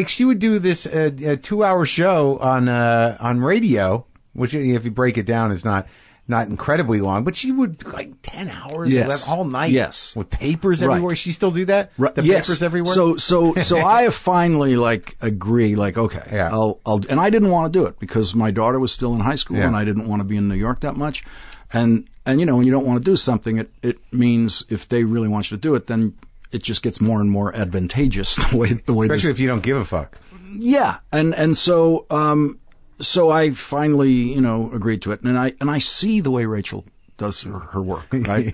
she would do this a 2-hour show on radio, which if you break it down is not incredibly long, but she would 10 hours all night with papers everywhere. She still do that? Right. The papers everywhere? So I have finally agree, okay, I'll, and I didn't want to do it because my daughter was still in high school and I didn't want to be in New York that much. And when you don't want to do something, it means if they really want you to do it, then it just gets more and more advantageous the way especially if you don't give a fuck. Yeah. And so I finally, agreed to it, and I see the way Rachel does her work, right?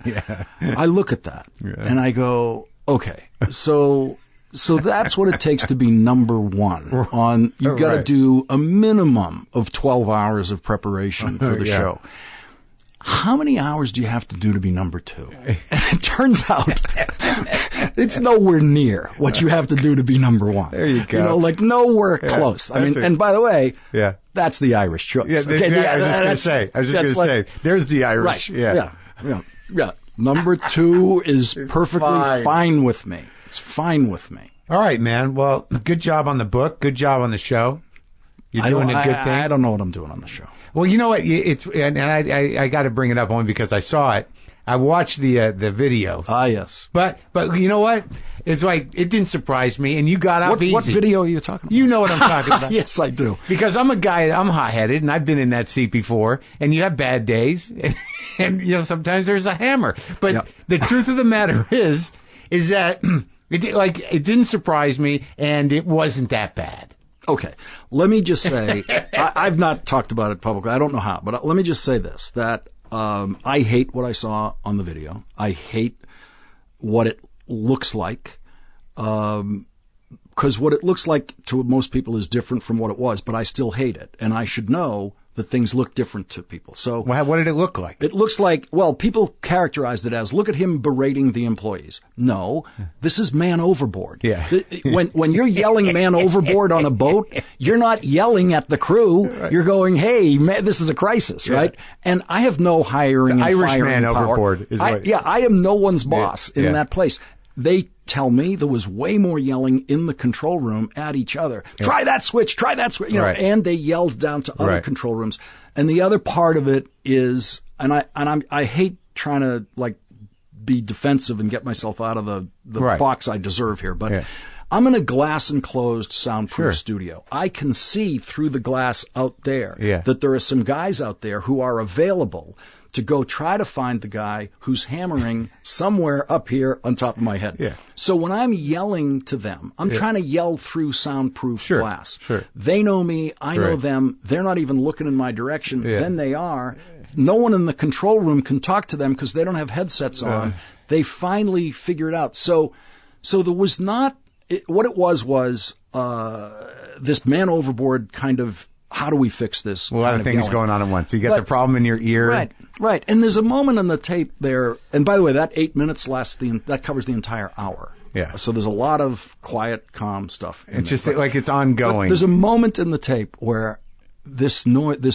I look at that and I go, okay, so that's what it takes to be number 1 on. You've got to do a minimum of 12 hours of preparation for the show. How many hours do you have to do to be number 2? And it turns out it's nowhere near what you have to do to be number 1. There you go. Nowhere close. I mean, and by the way, that's the Irish choice. Yeah, I was just going to say, there's the Irish. Right. Yeah. Number 2 is perfectly fine with me. It's fine with me. All right, man. Well, good job on the book. Good job on the show. You're doing a good thing. I don't know what I'm doing on the show. Well, you know what? I got to bring it up only because I saw it. I watched the video. Yes. But you know what? It's like, it didn't surprise me, and you got off easy. What video are you talking about? You know what I'm talking about. Yes, I do. Because I'm a guy, I'm hot-headed, and I've been in that seat before, and you have bad days, and you know, sometimes there's a hammer. But the truth of the matter is that it didn't surprise me, and it wasn't that bad. Okay. Let me just say, I've not talked about it publicly. I don't know how, but let me just say this, that I hate what I saw on the video. I hate what it looks like, because what it looks like to most people is different from what it was, but I still hate it. And I should know that things look different to people. So what did it look like? It looks like, well, people characterized it as, look at him berating the employees. No, this is man overboard. Yeah. When you're yelling man overboard on a boat, you're not yelling at the crew. Right. You're going, hey, man, this is a crisis, right? And I have no hiring and Irish firing man power. Overboard is what. I am no one's boss in that place. They tell me there was way more yelling in the control room at each other. Yeah. Try that switch, you know, and they yelled down to other control rooms. And the other part of it is, I hate trying to like be defensive and get myself out of the box I deserve here, but I'm in a glass enclosed soundproof studio. I can see through the glass out there that there are some guys out there who are available to go try to find the guy who's hammering somewhere up here on top of my head. Yeah. So when I'm yelling to them, I'm trying to yell through soundproof glass. Sure. They know me. I know them. They're not even looking in my direction. Then they are. No one in the control room can talk to them because they don't have headsets on. They finally figure it out. So there was not, what it was this man overboard kind of, how do we fix this? A lot of things going on at once. You get the problem in your ear. Right. And there's a moment in the tape there, and by the way, that 8 minutes that covers the entire hour. Yeah. So there's a lot of quiet, calm stuff. It's just like it's ongoing. But there's a moment in the tape where this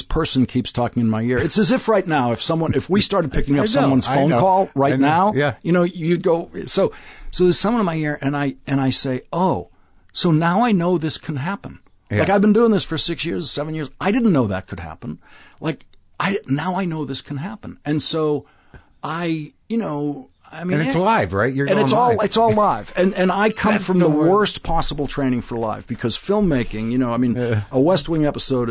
person keeps talking in my ear. It's as if right now, if we started picking up someone's phone call right now, you know, you'd go, so there's someone in my ear, and I say, oh, so now I know this can happen. Yeah. Like, I've been doing this for 6 years, 7 years. I didn't know that could happen. Like, now I know this can happen. And so and it's live, right? It's all live. And I come from the worst possible training for live, because filmmaking, you know, I mean, a West Wing episode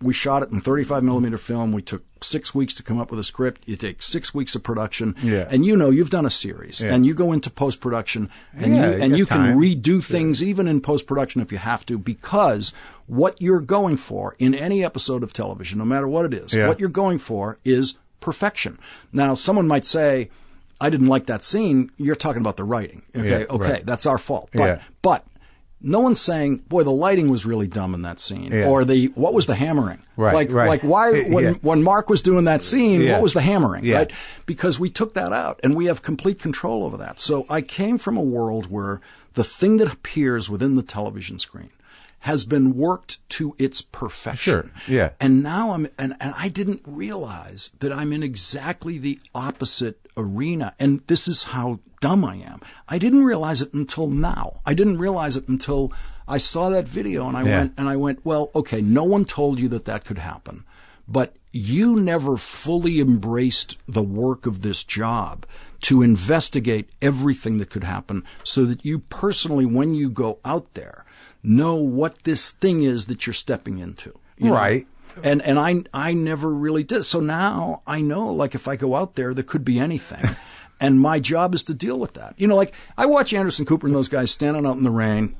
we shot it in 35 millimeter film. We took 6 weeks to come up with a script. You take 6 weeks of production. Yeah. And you know, you've done a series and you go into post-production and you can redo things even in post-production if you have to, because what you're going for in any episode of television, no matter what it is, what you're going for is perfection. Now, someone might say, I didn't like that scene. You're talking about the writing. Okay, that's our fault. But no one's saying, boy, the lighting was really dumb in that scene, or what was the hammering? Like why when Marc was doing that scene, what was the hammering? Right? Because we took that out, and we have complete control over that. So I came from a world where the thing that appears within the television screen has been worked to its perfection. Sure. Yeah. And now and I didn't realize that I'm in exactly the opposite arena. And this is how dumb I am. I didn't realize it until now. I didn't realize it until I saw that video, and I went, well, okay, no one told you that could happen, but you never fully embraced the work of this job to investigate everything that could happen, so that you personally, when you go out there, know what this thing is that you're stepping into. Right. And I never really did. So now I know, like, if I go out there could be anything. And my job is to deal with that. You know, like, I watch Anderson Cooper and those guys standing out in the rain,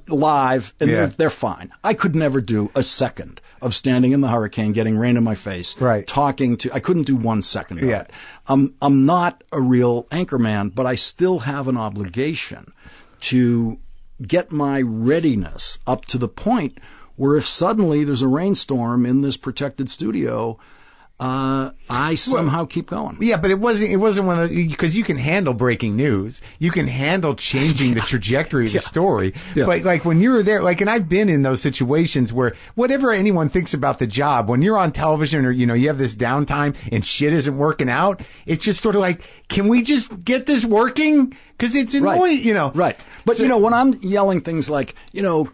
live, and they're fine. I could never do a second of standing in the hurricane, getting rain in my face, talking to, I couldn't do 1 second of it. I'm not a real anchorman, but I still have an obligation to get my readiness up to the point where if suddenly there's a rainstorm in this protected studio, I somehow keep going. Yeah, but it wasn't one of the, because you can handle breaking news. You can handle changing the trajectory of the story. Yeah. But like when you were there, like, and I've been in those situations where whatever anyone thinks about the job, when you're on television or, you know, you have this downtime and shit isn't working out, it's just sort of like, can we just get this working? Because it's annoying, you know. Right. But, So, when I'm yelling things like,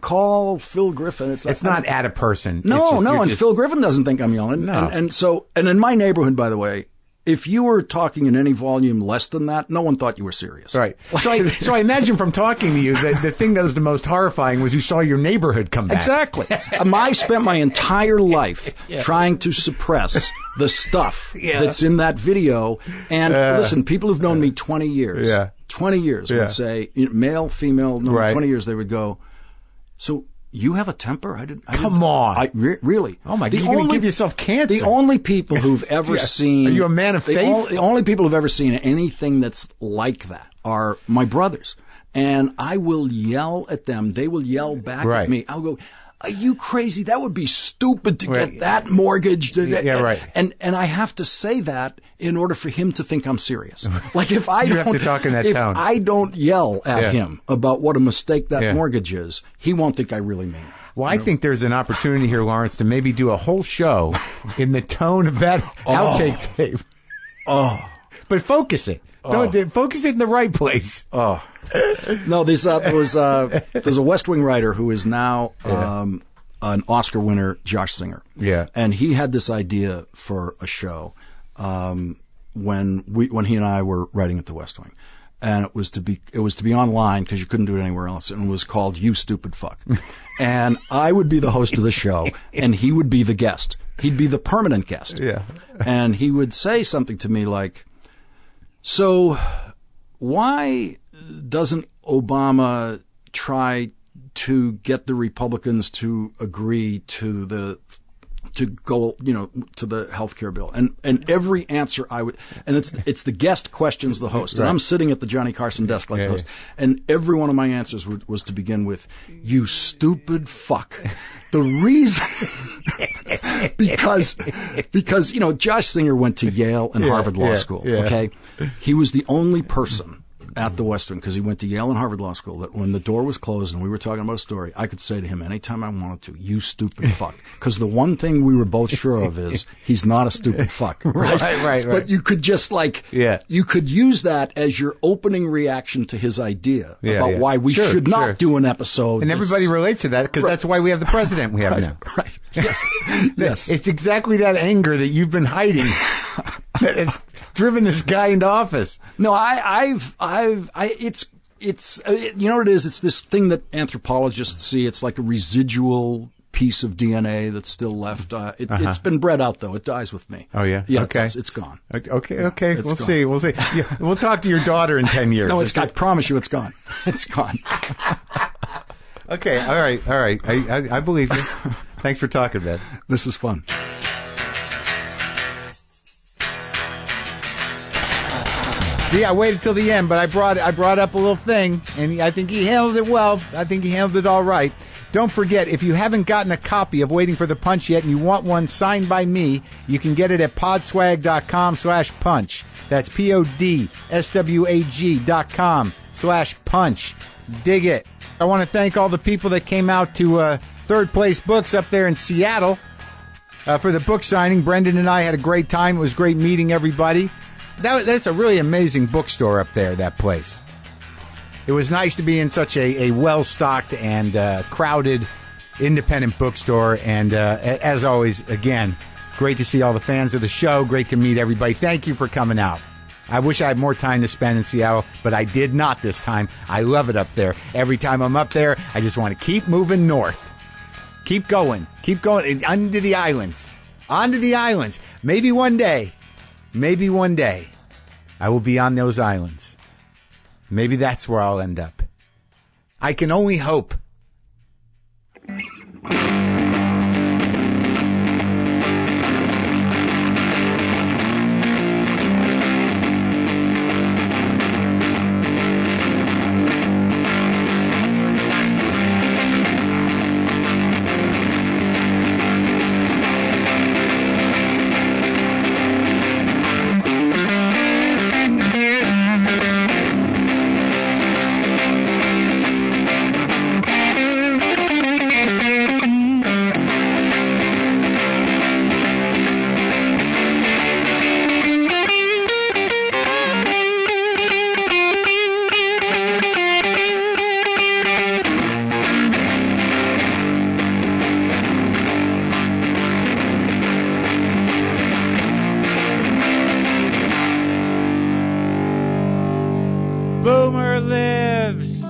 call Phil Griffin, it's not at a person. No, and Phil Griffin doesn't think I'm yelling. No. And in my neighborhood, by the way, if you were talking in any volume less than that, no one thought you were serious. Right. So I imagine from talking to you that the thing that was the most horrifying was you saw your neighborhood come back. Exactly. I spent my entire life trying to suppress the stuff that's in that video. And listen, people who've known me 20 years, 20 years would say, male, female, 20 years, they would go, so you have a temper? Come on. Really? Oh, my God. You're going to give yourself cancer. The only people who've ever seen... Are you a man of faith? The only people who've ever seen anything that's like that are my brothers. And I will yell at them. They will yell back at me. I'll go, are you crazy? That would be stupid to get that mortgage. Right. And I have to say that in order for him to think I'm serious. Like if I you don't... have to talk in that if tone. I don't yell at him about what a mistake that mortgage is, he won't think I really mean it. Well, I think there's an opportunity here, Lawrence, to maybe do a whole show in the tone of that outtake tape. But focus it. Don't focus it in the right place. No, there's a West Wing writer who is now an Oscar winner, Josh Singer. Yeah. And he had this idea for a show when he and I were writing at the West Wing. And it was to be online because you couldn't do it anywhere else. And it was called You Stupid Fuck. And I would be the host of the show and he would be the guest. He'd be the permanent guest. Yeah. And he would say something to me like, so why doesn't Obama try to get the Republicans to agree to go, to the healthcare bill? And every answer I would, and it's the guest questions the host. And I'm sitting at the Johnny Carson desk like the host. And every one of my answers was to begin with, you stupid fuck. The reason, because, Josh Singer went to Yale and Harvard Law School. Okay. He was the only person at the West Wing, because he went to Yale and Harvard Law School, that when the door was closed and we were talking about a story, I could say to him anytime I wanted to, you stupid fuck. Because the one thing we were both sure of is he's not a stupid fuck. Right. But you could just you could use that as your opening reaction to his idea about why we should not do an episode. And everybody relates to that because that's why we have the president we have now. Right. Yes. It's exactly that anger that you've been hiding that has driven this guy into office. No, it's you know what it is? It's this thing that anthropologists see. It's like a residual piece of DNA that's still left. It's been bred out, though. It dies with me. Oh, yeah? Yeah, okay. It's gone. Okay. We'll see. Yeah, we'll talk to your daughter in 10 years. No, I promise you it's gone. It's gone. Okay. All right. I believe you. Thanks for talking, man. This is fun. See, I waited till the end, but I brought up a little thing, and I think he handled it well. I think he handled it all right. Don't forget, if you haven't gotten a copy of Waiting for the Punch yet and you want one signed by me, you can get it at podswag.com/punch. That's podswag.com/punch. Dig it. I want to thank all the people that came out to Third Place Books up there in Seattle for the book signing. Brendan and I had a great time. It was great meeting everybody. That's a really amazing bookstore up there, that place. It was nice to be in such a well-stocked and crowded independent bookstore. And as always, again, great to see all the fans of the show. Great to meet everybody. Thank you for coming out. I wish I had more time to spend in Seattle, but I did not this time. I love it up there. Every time I'm up there, I just want to keep moving north. Keep going. Onto the islands. Maybe one day, I will be on those islands. Maybe that's where I'll end up. I can only hope. Boomer lives.